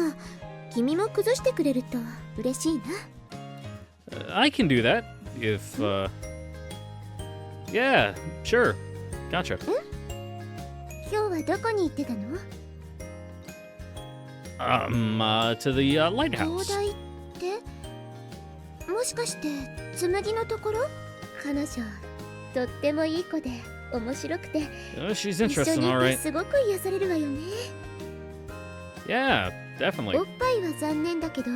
君も崩してくれると嬉しいな。 I can do that if, Yeah, sure. Gotcha. 今日はどこに行ってたの？ To the 東 lighthouse. 大ってもしかして紬のところ？彼女とってもいい子で面白くて She's 一緒 interesting, にい alright. てすごく癒されるわよね。 Yeah, お definitely. っぱいは残念だけど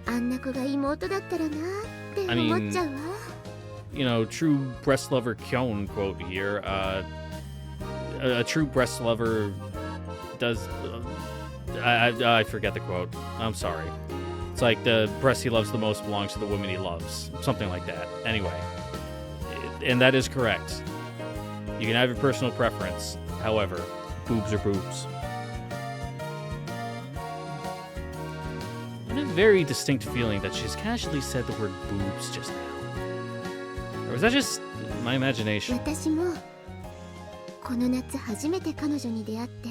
あんな子が妹だったらなって思っちゃうわ。 You know, true breast lover Kyon quote here. A true breast lover does. I forget the quote. I'm sorry. It's like the breast he loves the most belongs to the woman he loves. Something like that. Anyway. And that is correct. You can have your personal preference. However, boobs are boobs. I have a very distinct feeling that she's casually said the word boobs just now. Or was that just my imagination? 私もこの夏初めて彼女に出会って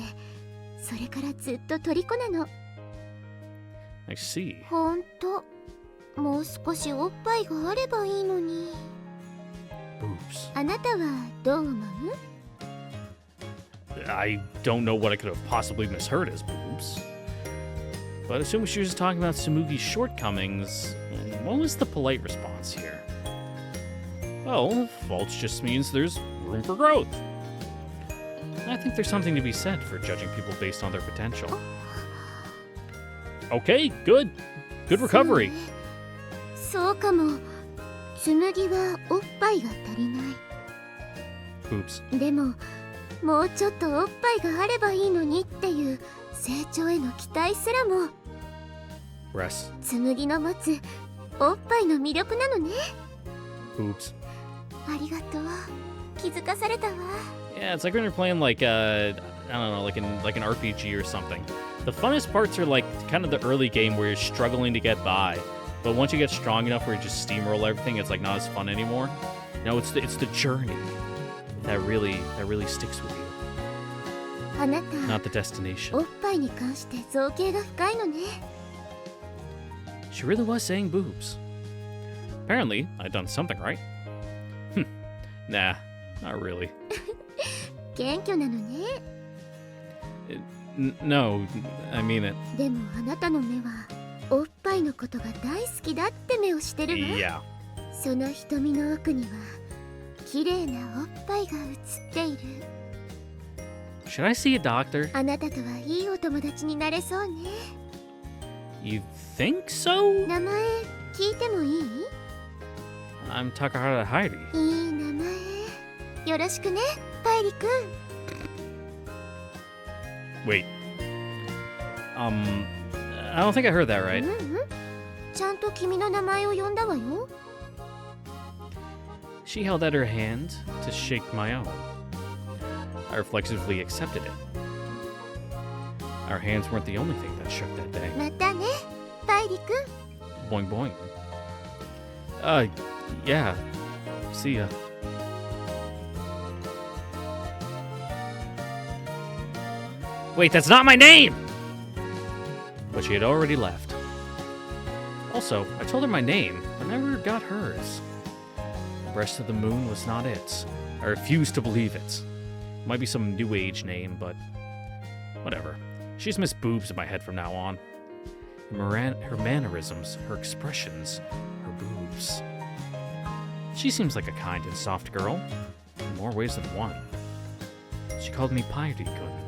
それからずっと虜なの。 I see. ほんともう少しおっぱいがあればいいのに。 Boobs. あなたはどう思う？ I don't know what I could have possibly misheard as boobs. But assuming she was talking about Tsumugi's shortcomings, what was the polite response here? Well, faults just means there's room for growth. I think there's something to be said for judging people based on their potential. Okay, good. Good recovery. そうかも。紬はおっぱいが足りな Boobs. い。でももうちょっとおっぱいがあればいいのにっていう成長への期待すらも Breasts. 紬の持つおっぱいの魅力なのね。 Boobs. ありがとう。気づかされたわ。 Yeah, it's like when you're playing like I don't know, like an RPG or something. The funnest parts are like kind of the early game where you're struggling to get by. But once you get strong enough where you just steamroll everything, it's like not as fun anymore. No, it's the journey that really sticks with you, あなた not the destination. おっぱいに関して造形が深いのね。 She really was saying boobs. Apparently, I'd done something right. Nah, not really. 謙虚なのね。 No, I mean it. でもあなたの目はおっぱいのことが大好きだって目をしてるわ。 Yeah. その瞳の奥には綺麗なおっぱいが映っている。 Should I see a doctor? あなたとはいいお友達になれそうね。 You think so? 名前聞いてもいい？ I'm Takahara Heidi. いい名前。よろしくね、パイリくん。 Wait. I don't think I heard that right. うんうん。ちゃんと君の名前を呼んだわよ。 She held out her hand to shake my own. I reflexively accepted it. Our hands weren't the only thing that shook that day. またね、パイリくん。 Boing boing. Yeah. See ya. Wait, that's not my name! But she had already left. Also, I told her my name, but never got hers. Breast of the Moon was not it. I refused to believe it. Might be some new age name, but whatever. She's Miss Boobs in my head from now on. Her mannerisms, her expressions, her boobs. She seems like a kind and soft girl, in more ways than one. She called me Pairi-kun.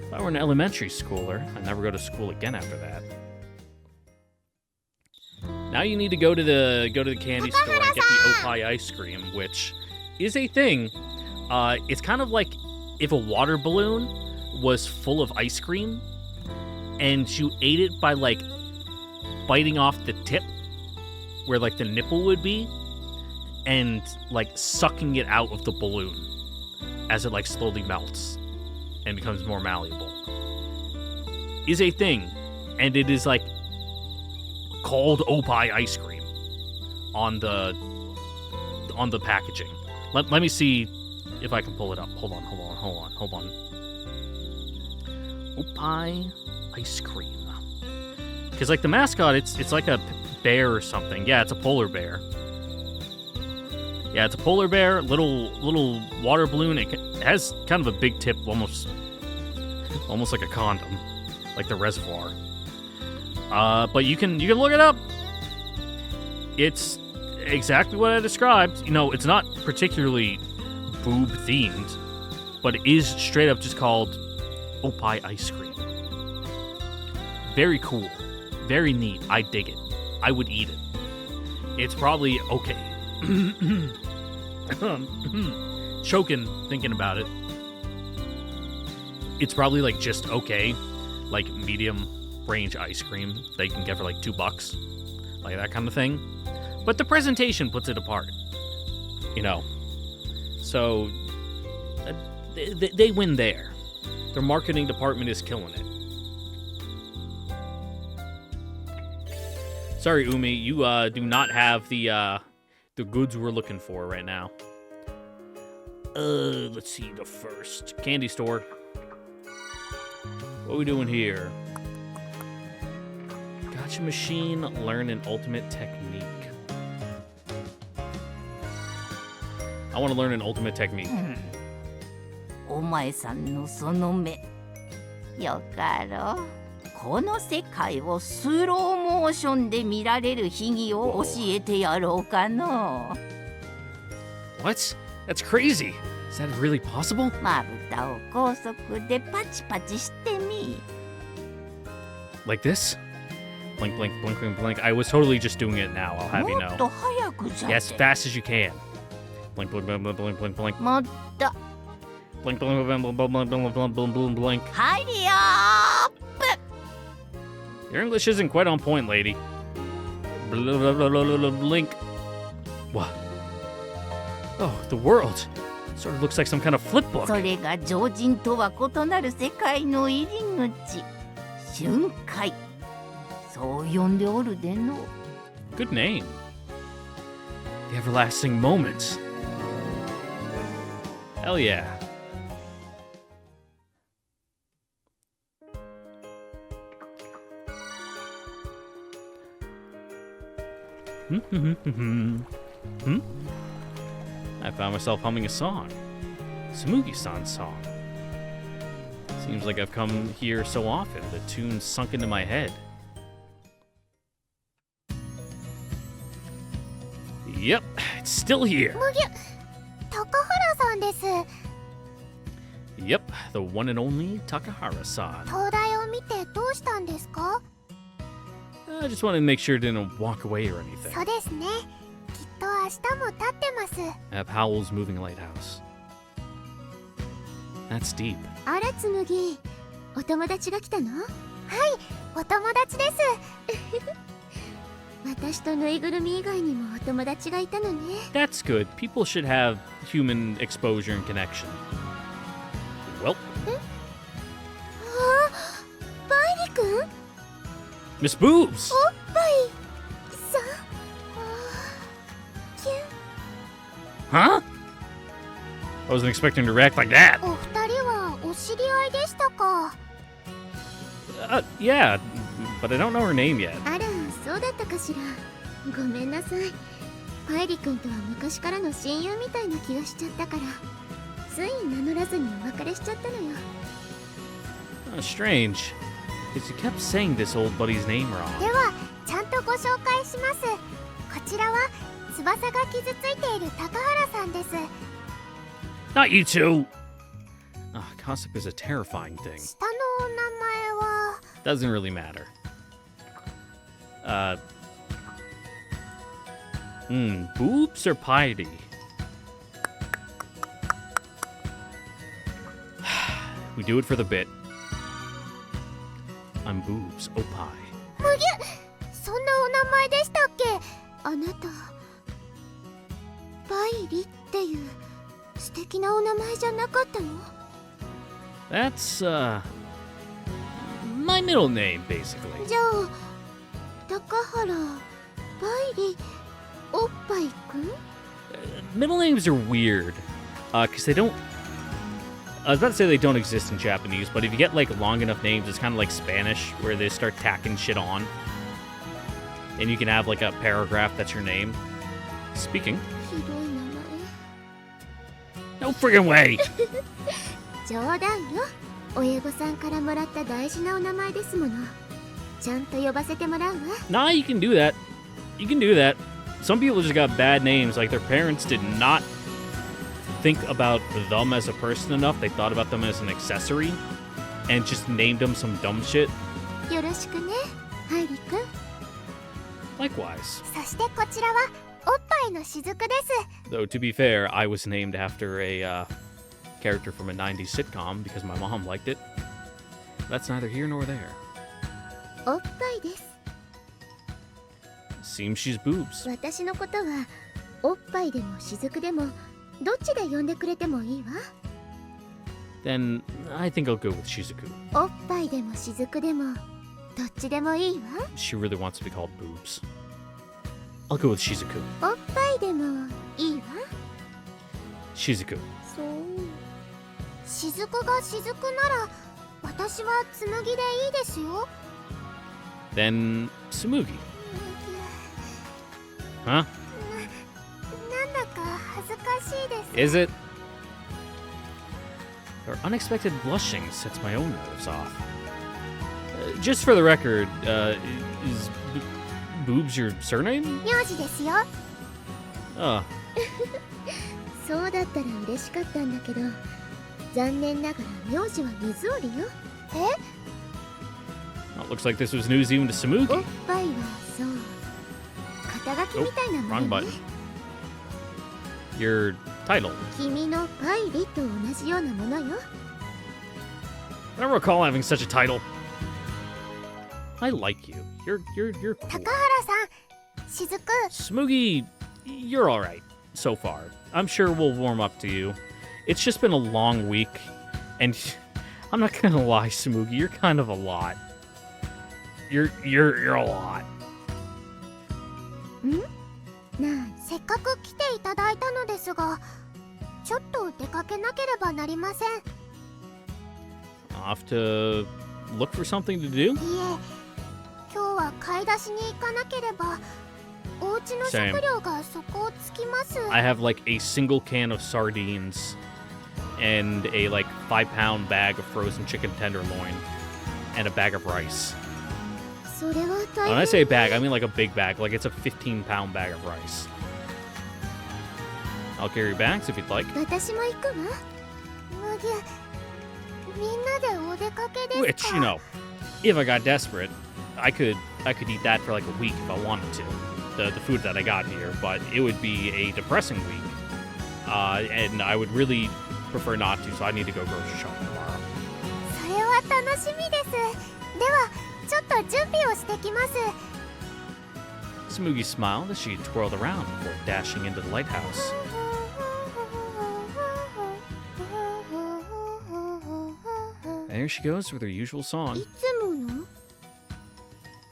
If I were an elementary schooler, I'd never go to school again after that. Now you need to go to the candy store and get the Opai ice cream, which is a thing. It's kind of like if a water balloon was full of ice cream and you ate it by like biting off the tip where like the nipple would be and like sucking it out of the balloon as it like slowly melts and becomes more malleable is a thing, and it is like called Opai ice cream on the on the packaging. Let me see if I can pull it up. Hold on. Opie ice cream. Because like the mascot, it's like a bear or something. Yeah, it's a polar bear. Yeah, it's a polar bear, little water balloon. It has kind of a big tip, almost like a condom, like the reservoir. But you can look it up. It's exactly what I described. You know, it's not particularly boob themed, but it is straight up just called Opie ice cream. Very cool, very neat. I dig it. I would eat it. It's probably okay. Choking thinking about it. It's probably like just okay, like medium range ice cream that you can get for like $2, like that kind of thing. But the presentation puts it apart, you know. So they win there. Their marketing department is killing it. Sorry, Umi, you do not have the goods we're looking for right now. Let's see the first candy store. What are we doing here? Gotcha machine, learn an ultimate technique. I want to learn an ultimate technique. お前さんのその目よかろう。この世界をスローモーションで見られる秘技を教えてやろうかの。What? That's crazy. Is that really possible? まぶたを高速でパチパチしてみ。Like this? Blink, blink, blink, blink, blink. I was totally just doing it now, I'll have you もっと know. 早くじゃ Yeah, as て。 fast as you can. Blink, blink, blink, blink, blink, blink, blink. もっと Blink, blink, blink, blink, blink, blink, blink, blink, blink, blink, blink. ハリアップ。 Your English isn't quite on point, lady. Blink. What? Oh, the world. Sort of looks like some kind of flip book. それが常人とは異なる世界の入り口。瞬間。そう呼んでおるでの。 Good name. The everlasting moments. Hell yeah. I found myself humming a song. Tsumugi-san's song. Seems like I've come here so often, the tune's sunk into my head. Yep, it's still here. 高原さんです。 Yep, the one and only Takahara-san. 東大を見てどうしたんですか？ I just wanted to make sure it didn't walk away or anything. そうですね。きっと明日も立ってます。 At Howell's Moving Lighthouse. That's deep. あらつむぎ、お友達が来たの？はい、お友達です。私とぬいぐるみ以外にもお友達がいたのね。 That's good. People should have human exposure and connection. Well, あ、バイリ君？ Miss Boobs! おっぱいさん。キュン。 Huh? I wasn't expecting to react like that. お二人はお知り合いでしたか？ Yeah, but I don't know her name yet. あら、そうだったかしら。ごめんなさい。パイリ君とは昔からの親友みたいな気がしちゃったから、つい名乗らずにお別れしちゃったのよ。Strange. Because you kept saying this old buddy's name wrong. では、ちゃんとご紹介します。こちらは翼が傷ついている高原さんです。 Not you two! Gossip is a terrifying thing. 下のお名前は Doesn't really matter. Boobs or piety? We do it for the bit. I'm Boobs, Opie. むぎゅ、そんなお名前でしたっけ？あなたバイリっていう素敵なお名前じゃなかったの？ That's, my middle name, basically. じゃあ高原バイリおっぱいくん？ Middle names are weird, because they don't... I was about to say they don't exist in Japanese, but if you get, like, long enough names, it's kind of like Spanish, where they start tacking shit on. And you can have, like, a paragraph that's your name. Speaking. ひどい名 No friggin' way! 前冗談よ。親御さんからもらった大事なお名前ですもの。ちゃんと呼ばせてもらうわ。 Nah, you can do that. You can do that. Some people just got bad names, like their parents did not think about them as a person enough. They thought about them as an accessory and just named them some dumb shit. よろしくね、ハイリくん。 Likewise. そしてこちらはおっぱいのしずくです。 Though, to be fair, I was named after a character from a 90s sitcom because my mom liked it. That's neither here nor there. おっぱいです。 Seems she's boobs. 私のことはおっぱいでもしずくでもどっちで呼んでくれてもいいわ。 Then I think I'll go with Shizuku. おっぱいでもしずくでもどっちでもいいわ。 She really wants to be called boobs. I'll go with Shizuku. おっぱいでもいいわ。 Shizuku. そう。しずくがしずくなら私は紬でいいですよ。 Then Tsumugi. Huh? なんだか恥ずかしいです。 Is it? Her unexpected blushing sets my own nerves off. Just for the record, is boobs your surname? 名字ですよ。 Oh, そうだったら嬉しかったんだけど、残念ながら名字は水織よ。え？ well, looks like this was news even to おっ Tsumugi. ぱいはそう。肩書きみたいなも Wrong のね button.。Your title. 君のパイリと同じようなものよ。 I don't recall having such a title. I like you. You're cool. 高原さん、しずく。 Tsumugi, you're alright so far. I'm sure we'll warm up to you. It's just been a long week, and I'm not gonna lie, Tsumugi, you're kind of a lot. You're a lot. なあ、せっかく来ていただいたのですが、ちょっと出かけなければなりません。 Off to look for something to do? いえ、今日は買い出しに行かなければ、お家の食料が底をつきます。 I have like a single can of sardines and a like 5-pound bag of frozen chicken tenderloin and a bag of rice. それは大 When 変。 I say bag, I mean like a big bag, like it's a 15-pound bag of rice. I'll carry bags if you'd like. 私も行くわ。むぎゅ、みんなでお出かけですか。 Which, you know, if I got desperate, I could eat that for like a week if I wanted to. The food that I got here, but it would be a depressing week. And I would really prefer not to, so I need to go grocery shopping tomorrow. それは楽しみです。では、ちょっと準備をしてきます。 Tsumugi smiled as she twirled around before dashing into the lighthouse. There she goes with her usual い song. つもの？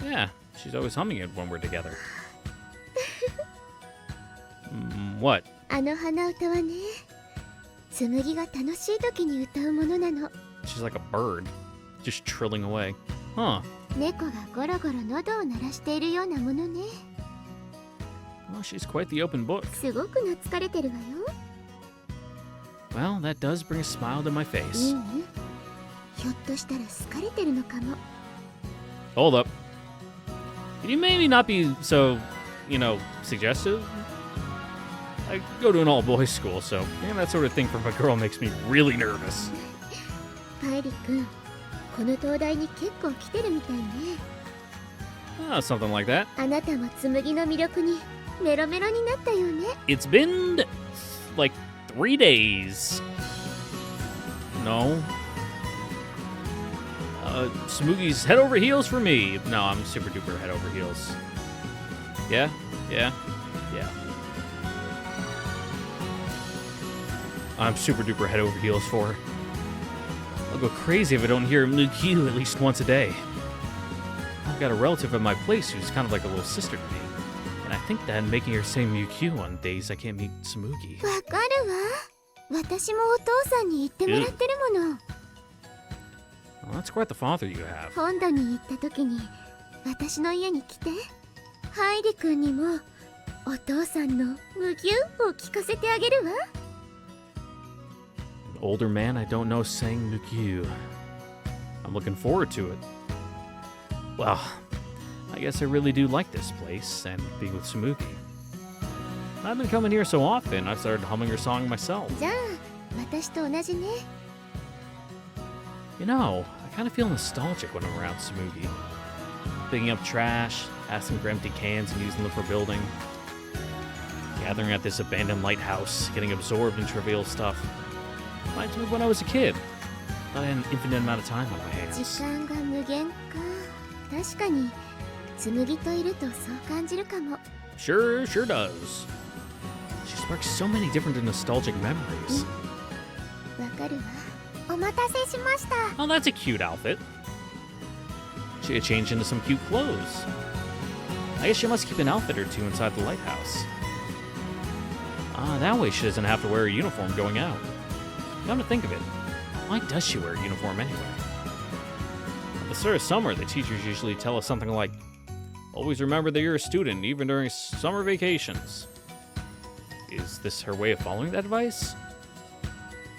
Yeah, she's always humming it when we're together. What? あの鼻歌はね、紬が楽しい時に歌うものなの。 She's like a bird, just trilling away. Huh. 猫がゴロゴロ喉を鳴らしているようなものね。 Well, she's quite the open book. すごく懐かれてるわよ。 Well, that does bring a smile to my いい face. ね。ひょっとしたら好かれてるのかも。 Hold up. Can you maybe not be so, suggestive? I go to an all-boys school, so that sort of thing from a girl makes me really nervous. パイリ君、この灯台に結構来てるみたいね。 Something like that. あなたも紬の魅力にメロメロになったよね。 It's been like 3 days. No. Tsumugi's head over heels for me. No, I'm super duper head over heels. Yeah. I'm super duper head over heels for her. I'll go crazy if I don't hear Mukiu at least once a day. I've got a relative at my place who's kind of like a little sister to me, And I think that making her say Mewtwo on days I can't meet Tsumugi. わかるわ。私もお父さんに言ってもらってるもの。 Well, that's quite the father you have. 本土に行った時に私の家に来て、ハイリ君にもお父さんのムギュを聞かせてあげるわ。 An older man I don't know saying Mewtwo. I'm looking forward to it. Well, I guess I really do like this place and being with Tsumugi. I've been coming here so often, I've started humming her song myself. じゃあ私と同じね。 You know, I kind of feel nostalgic when I'm around Tsumugi. Picking up trash, asking for empty cans and using them for building. Gathering at this abandoned lighthouse, getting absorbed in trivial stuff. Reminds me of when I was a kid. I had an infinite amount of time on my 時 hands. 間が無限か。確かに紬といるとそう感じるかも。 Sure does. She sparks so many different and nostalgic memories. わかるわ。お待たせしました。 Oh, that's a cute outfit. She had changed into some cute clothes. I guess she must keep an outfit or two inside the lighthouse. That way she doesn't have to wear a uniform going out. Come to think of it, why does she wear a uniform anyway? At the start of summer, the teachers usually tell us something like, always remember that you're a student, even during summer vacations. Is this her way of following that advice?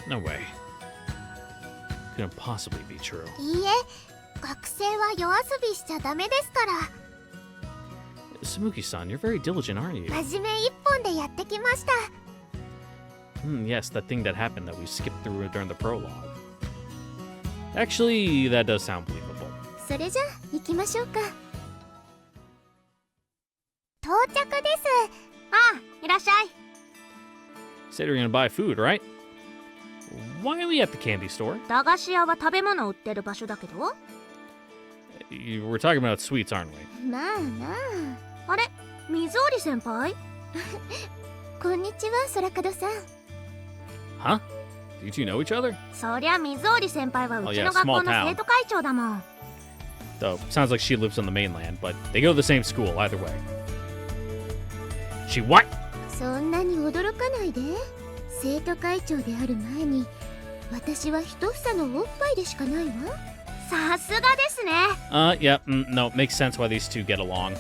No way. Couldn't possibly be true. いいえ、学生は夜遊びしちゃダメですから。 Tsumugi-san, you're very diligent, aren't you? 真面目一本でやってきました。 Yes, that thing that happened that we skipped through during the prologue. Actually, that does sound believable. それじゃ行きましょうか。到着です。ああ、いらっしゃい。 Said you're gonna buy food, right? Why are we at the candy store? 駄菓子屋は食べ物売ってる場所だけど。 We're talking about sweets, aren't we? まあまあれ、水織先輩？あ。こんにちは、空門さん。 Huh? Do you two know each other? そりゃ水織先輩はう Oh, ち yeah, の学校 small の town. 生徒会長だもん。 Though, sounds like she lives on the mainland, but they go to the same school either way. She what? そんなに驚かないで。生徒会長である前に私は一房のおっぱいでしかないわ。さすがですね。 Yeah, no, it makes sense why these two get along.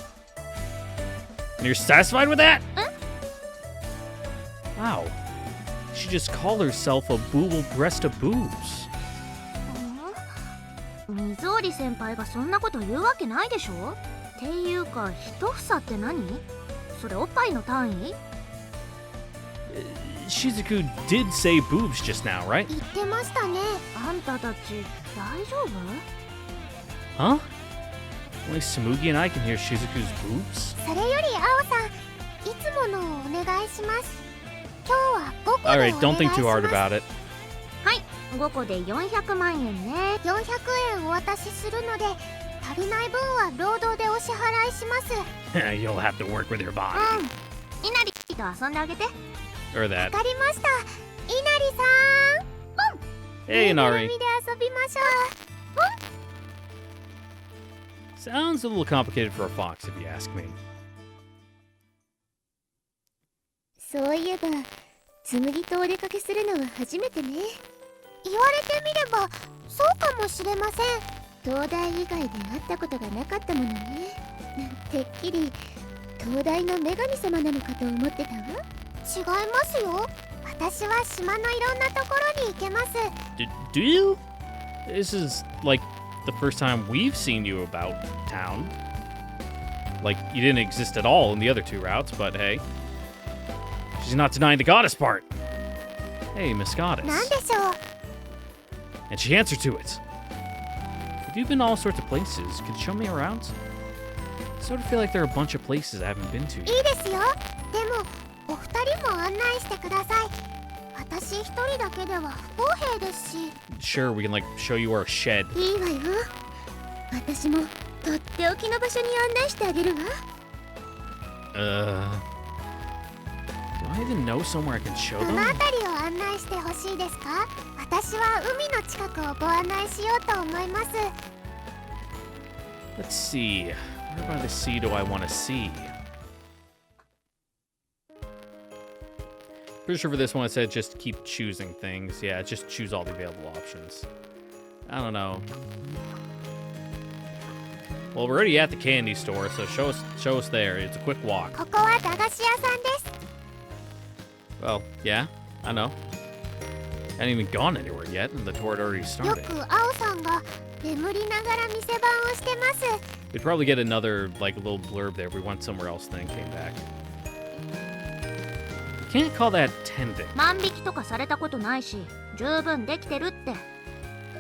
And you're satisfied with that? Wow. She just called herself a booble breast of boobs. 水織先輩がそんなこと言うわけないでしょ。っていうか、一房って何？それおっぱいの単位？ Shizuku did say boobs just now, right? 言ってましたね。あんたたち大丈夫？ Huh? Only Tsumugi and I can hear Shizuku's boobs? それより青さん、いつものをお願いします。今日は5個でお願い Alright, し don't think ます。 too hard about it. はい、5個で400万円ね。400円お渡しするので、足りない分は労働でお支払いします。You'll have to work with your body. いなりと遊んであげて。 Or わ that. かりました。いなりさん。 Hey, ぬい Nari. ぐるみで遊びましょ Sounds a little complicated for a fox, if you ask me. そういえば、紬とお出かけするのは初めてね。言われてみれば、そうかもしれません。東大以外で会ったことがなかったものね。てっきり東大の女神様なのかと思ってたわ。違いますよ。私は島のいろんなところに行けます。Do you? This is like the first time we've seen you about town. Like, you didn't exist at all in the other two routes, but hey. She's not denying the goddess part. Hey, Miss Goddess. なんでしょう。 And she answered to it. If you've been to all sorts of places, could you show me around? I sort of feel like there are a bunch of places I haven't been to い yet. いですよ。でも、お二人も案内してください。私一人だけでは不公平ですし。 Sure, we can like show you our shed. いいわよ。私もとっておきの場所に案内してあげるわ。 Do I even know somewhere I can show ど them? の辺りを案内してほしいですか？私は海の近くをご案内しようと思います。 Let's see. Where by the sea do I want to see? Pretty sure for this one it said just keep choosing things. Yeah, just choose all the available options. I don't know. Well, we're already at the candy store, so show us there. It's a quick walk. ここは駄菓子屋さんです。 Well, yeah, I know. I hadn't even gone anywhere yet, and the tour had already よ started. く青さんが眠りながら店番をしてます。 We'd probably get another, like, little blurb there if we went somewhere else and then came back. You can't call that tending. 万引きとかされたことないし、十分できてるって。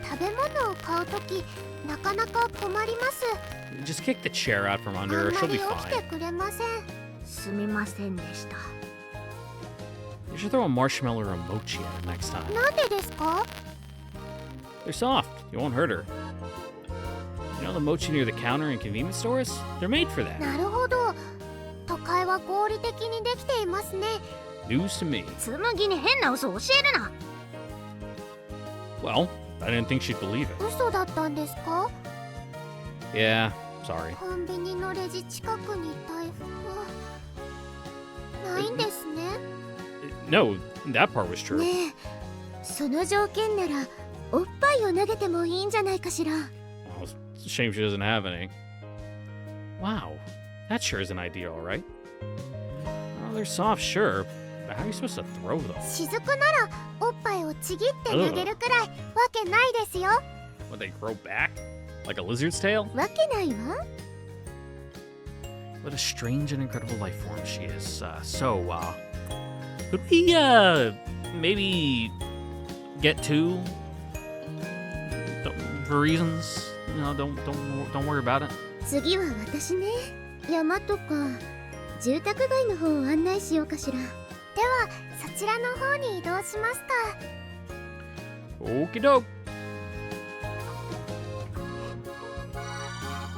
食べ物を買うとき、なかなか困ります。 Just kick the chair out from あ under ん her. ま She'll り be 起きて fine. くれません。すみませんでした。 You should throw a marshmallow or a mochi at her next time. なんでですか？ They're soft. You won't hurt her. You know the mochi near the counter in convenience stores? They're made for that. なるほど。都会は合理的にできていますね。 News to me. 紬に変な嘘教えるな。 Well, I didn't think she'd believe it. 嘘だったんですか？ Yeah, sorry. コンビニのレジ近くに大福はないんですね。 No, that part was true. ねえ、その条件ならおっぱいを投げてもいいんじゃないかしら。 Well, it's a shame she doesn't have any. Wow, that sure is an idea, all right. Well, they're soft, sure. But how are you supposed to throw them? 雫ならおっぱいをちぎって投げるくらいわけないですよ。 Would they grow back? Like a lizard's tail? わけないわ。 What a strange and incredible life form she is. Could we, maybe get two? For reasons, you know, don't worry about it. 次は私ね。山とか住宅街の方を案内しようかしら。ではそちらの方に移動しますか。 Okie doke.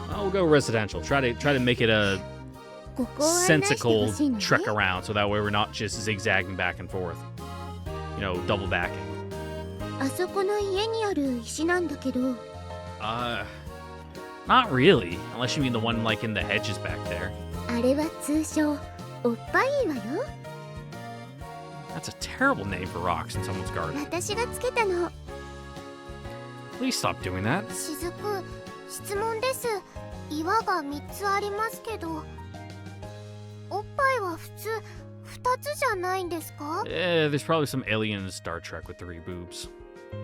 We'll go residential. Try to make it a ここを案内してほ sensical しいのね。 trek around, so that way we're not just zigzagging back and forth. You know, double backing. あそこの家にある石なんだけど、 Not really, unless you mean the one like in the hedges back there. あれは通称おっぱい岩よ。 That's a terrible name for rocks in someone's garden. 私がつけたの。 Please stop doing that. 雫、質問です。岩が3つありますけど、おっぱいは普通2つじゃないんですか？ There's probably some alien in Star Trek with 3 boobs.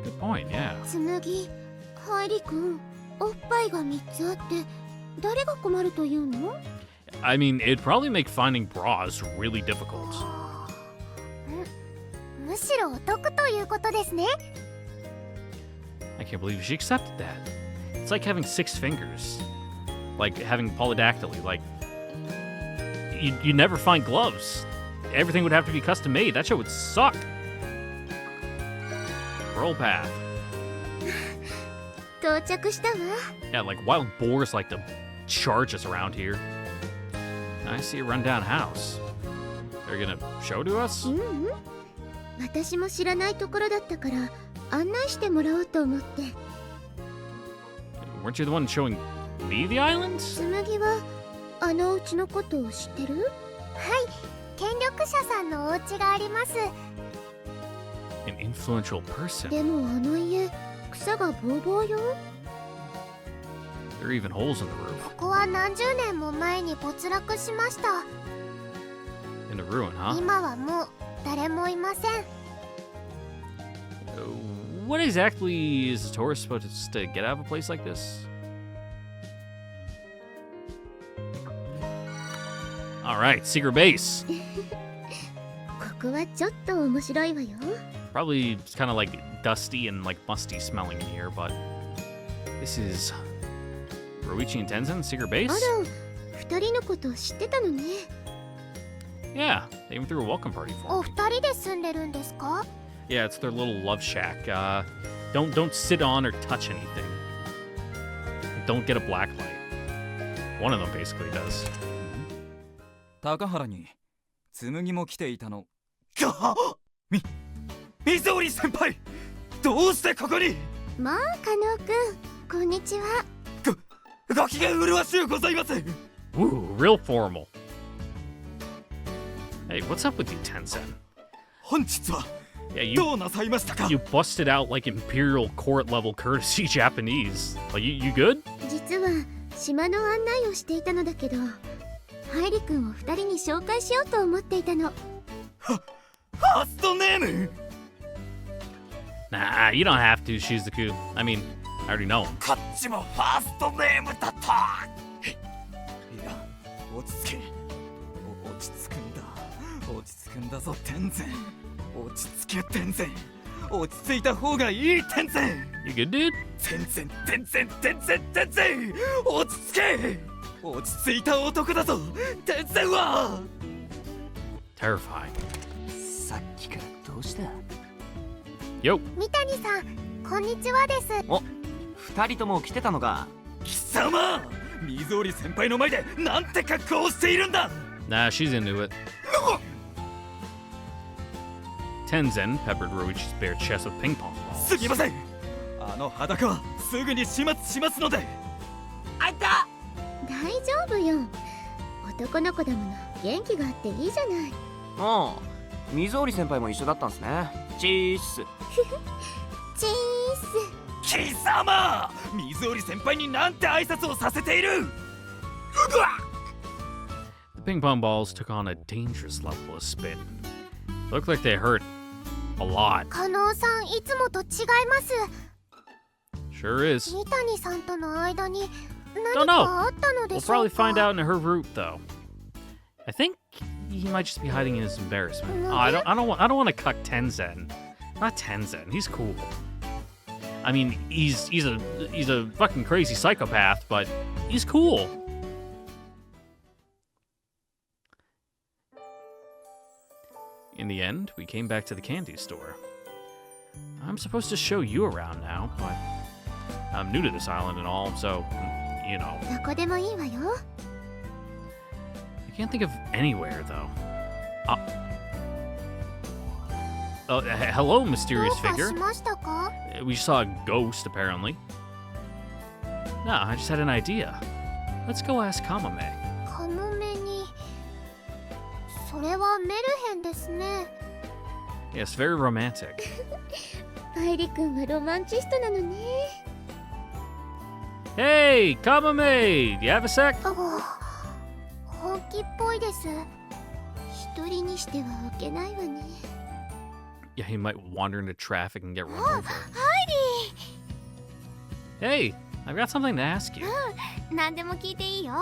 Good point, yeah. 紬、ハイリ君、おっぱいが3つあって誰が困るというの？ I mean, it'd probably make finding bras really difficult. むしろお得ということですね。 I can't believe she accepted that. It's like having 6 fingers. Like having polydactyly. Like, you'd never find gloves. Everything would have to be custom made. That shit would suck. Roll path. 到着したわ。 Yeah, like wild boars like to charge us around here. I see a rundown house. They're gonna show to us? うんうん。私も知らないところだったから案内してもらおうと思って。 Weren't you the one showing me the island? 紬はあのお家のことを知ってる？はい、権力者さんのお家があります。 An influential person. でもあの家、草がぼうぼうよ。 There are even holes in the roof. ここは何十年も前に没落しました。 In a ruin, huh? 今はもう誰もいません。 What exactly is a tourist supposed to get out of a place like this? Alright, secret base. ここはちょっと面白いわよ。 Probably kind of like dusty and like musty smelling in here, but this is Roichi and Tenzen's secret あ base? ら、二人のこと知ってたのね。 Yeah, they even threw a welcome party for お me. 二人で住んでるんですか？ Yeah, it's their little love shack. Don't sit on or touch anything. Don't get a black light. One of them basically does. 高原に紬も来ていたの。水織先輩、どうしてここに？まあ、加納くん、こんにちは。ご機嫌麗しゅうございます。 Ooh, real formal. Hey, what's up with you, Tensen? 本日は Yeah, どうなさいましたか？ you busted out like imperial court level courtesy Japanese. Like, you good? 実は島の案内をしていたのだけど、ハイリ君を2人に紹介しようと思っていたの。ファーストネーム Nah, you don't have to, Shizuku. I mean, I already know him. こっちもファーストネームだった。いや、落ち着け。落ち着くんだ。落ち着くんだぞ、天然。落ち着け、天然。落ち着いた方がいい、天然。 You good, dude? 天然、天然、天然、天然。落ち着け。落ち着いた男だぞ、天然は。 Terrifying. さっきからどうした？ Yo. 三谷さん、こんにちはです。お、2人とも来てたのか。貴様、水織先輩の前でなんて格好をしているんだ。 Nah, she's into it. Tenzen peppered Roichi's bare chest with ping pong す balls. みません。あの裸はすぐに始末しますので。あいた。大丈夫よ。男の子だもの、元気があっていいじゃない。ああ、水織先輩も一緒だったんすね。チース。チー貴様、水織先輩になんて挨拶をさせている。 The ping pong balls took on a dangerous level of spin. Looked like they hurt a lot. ス。加納さん、いつもと違います。 Sure is. 三谷さんとの間に Don't 何 know. かあったので We'll しょう probably か。 find out in her route, though. I think he might just be hiding in his embarrassment. Oh, I don't want to cuck Tenzen. Not Tenzen. He's cool. I mean, he's a fucking crazy psychopath, but he's cool. In the end, we came back to the candy store. I'm supposed to show you around now, but I'm new to this island and all, so, you know. どこでもいいわよ。 I can't think of anywhere, though. Hello, どう mysterious か figure. しましたか？ We saw a ghost, apparently. No, I just had an idea. Let's go ask Kamame. カモメに。それはメルヘンですね。 Yes, very romantic. ハイリ君はロマンチストなのね。 Hey, Kamame! Do you have a sec? 本気っぽいです。一人にしては受けないわね。 Yeah, he might wander into traffic and get run ハ over. イ Hey, I've got something to ask you. リー、何でも聞いていいよ。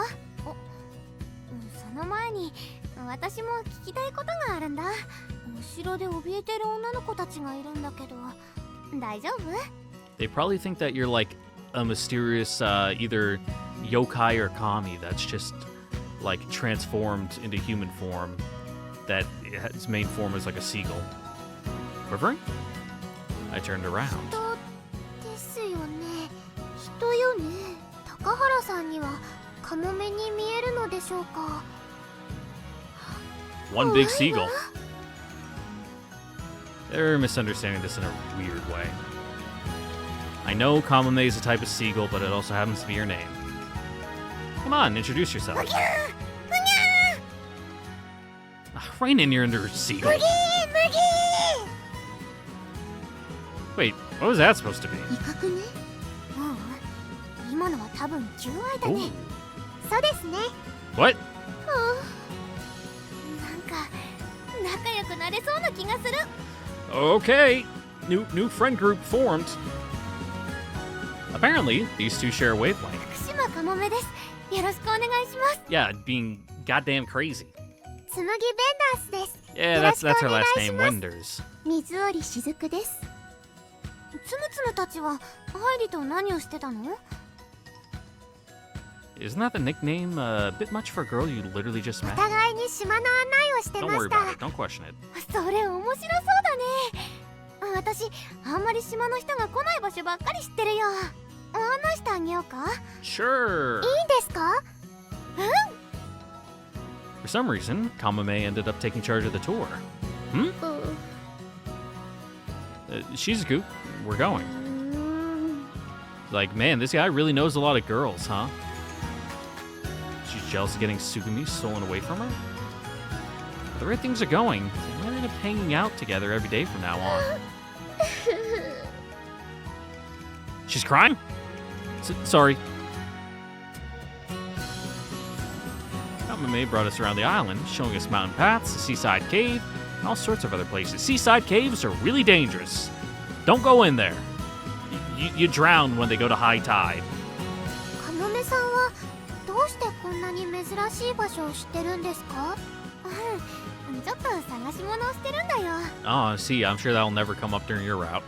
その前に私も聞きたいことがあるんだ。後ろで怯えてる女の子たちがいるんだけど、大丈夫？ They probably think that you're like a mysterious either yokai or kami that's just like transformed into human form that its main form is like a seagull. Quivering? I turned around. 人ですよね。人よね。高原さんにはカモメに見えるのでしょうか。 One big seagull. They're misunderstanding this in a weird way. I know Kamame is a type of seagull, but it also happens to be your name. Come on, introduce yourself. Rein in your under seagull. Wait, what was that supposed to be? 威嚇ね。今のは多分求愛だ Oh, ね。そうですね。 what? なんか仲良くなれそうな気がする。 Okay, new friend group formed. Apparently, these two share a wavelength. 福島かもめです。よろしくお願いします。 Yeah, being goddamn crazy. つむぎベンダースです。 Yeah, that's her last name, Wenders. 水織しずくです。つむつむたちはハイリと何をしてたの？ Isn't that the nickname a bit much for a girl you literally just お met? 互いに島の案内をして Don't ま worry した。 about it. Don't question it. それ面白そうだね。私あんまり島の人が来ない場所ばっかり知ってるよ。案内してあげようか？ Sure. いいですか？ For some reason, Kamame ended up taking charge of the tour. Hmm? Shizuku, we're going. Like, man, this guy really knows a lot of girls, huh? She's jealous of getting Sugumi stolen away from her? the way things are going, they might end up hanging out together every day from now on. She's crying? Sorry. Maid brought us around the island, showing us mountain paths, a seaside cave, and all sorts of other places. Seaside caves are really dangerous. Don't go in there. You drown when they go to high tide. カモメさんはどうしてこんなに珍しい場所を知ってるんですか？ちょっと探し物をしてるんだよ。 Oh, see, I'm sure that'll never come up during your route.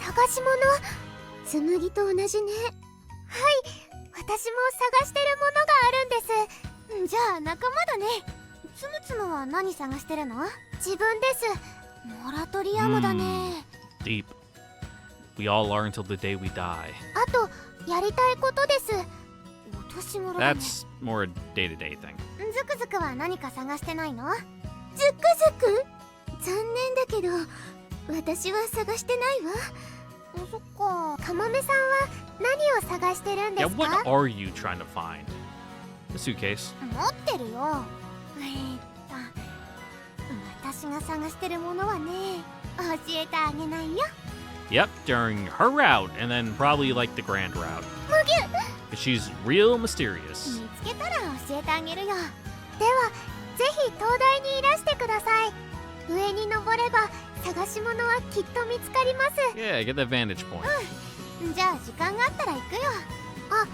探し物？紬と同じね。はい、私も探してるものがあるんです。じゃあ仲間だね。つむつむは何探してるの？自分です。モラトリアムだね。Deep. We all are until the day we die. あと、やりたいことです。落とし物だね。 That's more a day-to-day thing. ズクズクは何か探してないの？ズクズク？残念だけど、私は探してないわ。そっか。カモメさんは何を探してるんで Yeah, す what か？ are you trying to find? A suitcase. 持ってるよ。私が探してるものはね、教えてあげないよ。 Yep, during her route, and then probably like the grand route. むぎゅ。 But she's real mysterious. 見つけたら教えてあげるよ。では、ぜひ灯台にいらしてください。上に登れば探し物はきっと見つかります。 Yeah, get that vantage point. じゃあ時間があったら行くよ。あ、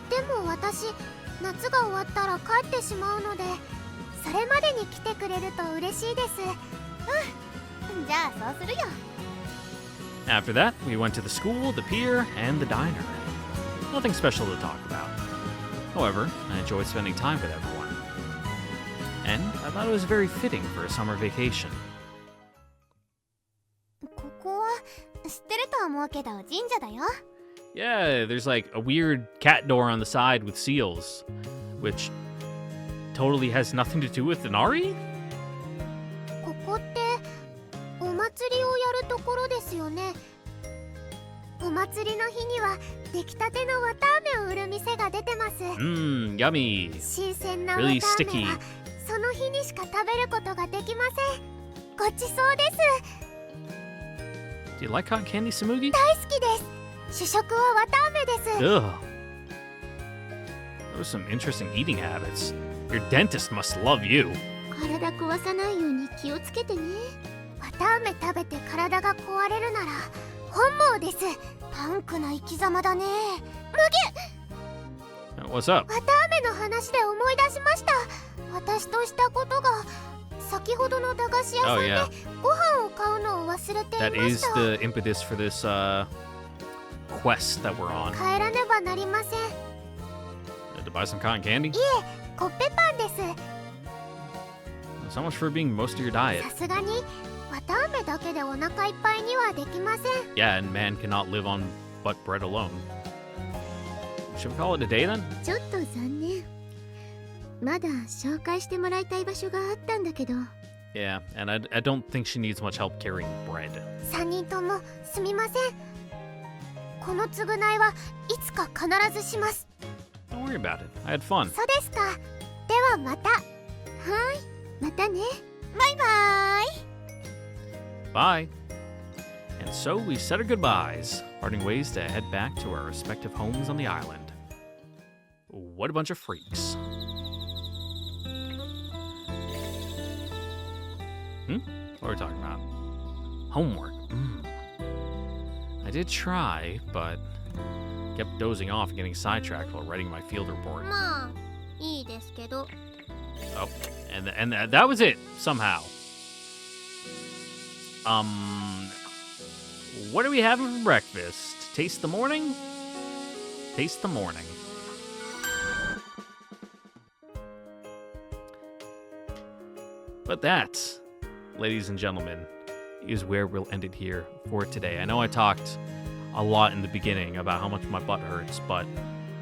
でも私、夏が終わったら帰ってしまうので、それまでに来てくれると嬉しいです。じゃあそうするよ。 After that, we went to the school, the pier, and the diner. Nothing special to talk about. However, I enjoyed spending time with everyone. And I thought it was very fitting for a summer vacation. ここは知ってると思うけど神社だよ。 Yeah, there's like a weird cat door on the side with seals, which totally has nothing to do with Inari? ここってお祭りをやるところですよね。お祭りの日には出来たての綿あめを売る店が出てます。Yummy. 新鮮な綿 Really あめ sticky. はその日にしか食べることができません。ごちそうです。 Do you like cotton candy, Tsumugi? 大好きです。主食は綿あめです。 Ugh. Those are some interesting eating habits. Your dentist must love you. 体壊さないように気をつけてね。綿あめ食べて体が壊れるなら本望です。パンクな生き様だね。むぎゅ。 What's up? 綿あめの話で思い出しました。私としたことが先ほどの駄菓子屋さん Oh, で yeah. ご飯を買うのを忘れてい That ま is した。 the impetus for this quest that we're on. 帰らねばなりません。 To buy some cotton candy? コッペパンです。 So much for being most of your diet. さすがに綿あめだけでお腹いっぱいにはできません。 Yeah, and man cannot live on but bread alone. Should we call it a day then? ちょっと残念。まだ紹介してもらいたい場所があったんだけど。 Yeah, and I don't think she needs much help carrying bread. 3人ともすみません。この償いはいつか必ずします。 Don't worry about it. I had fun. そうですか。ではまた。はい、またね。バイバイ。 Bye. And so we said our goodbyes, parting ways to head back to our respective homes on the island. What a bunch of freaks. What are we talking about? Homework. I did try, but kept dozing off and getting sidetracked while writing my field report. まあいいですけど。 Oh, and that was it somehow. What are we having for breakfast? Taste the morning? Taste the morning. But that, ladies and gentlemen, is where we'll end it here for today. I know I talked a lot in the beginning about how much my butt hurts, but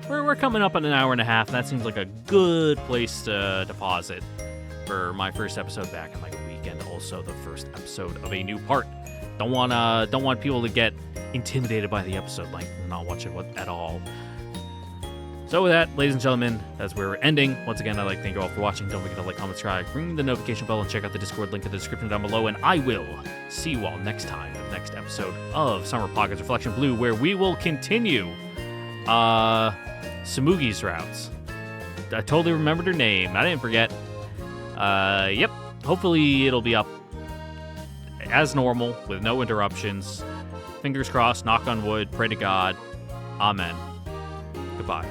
we're coming up on an hour and a half. That seems like a good place to pause it for my first episode back in like a week, and also the first episode of a new part. Don't want people to get intimidated by the episode length and not watch it at all. So with that, ladies and gentlemen, that's where we're ending. Once again, I'd like to thank you all for watching. Don't forget to like, comment, subscribe, ring the notification bell, and check out the Discord link in the description down below. And I will see you all next time, in the next episode of Summer Pockets Reflection Blue, where we will continue Tsumugi's routes. I totally remembered her name. I didn't forget. Yep. Hopefully it'll be up as normal with no interruptions. Fingers crossed, knock on wood, pray to God. Amen. Goodbye.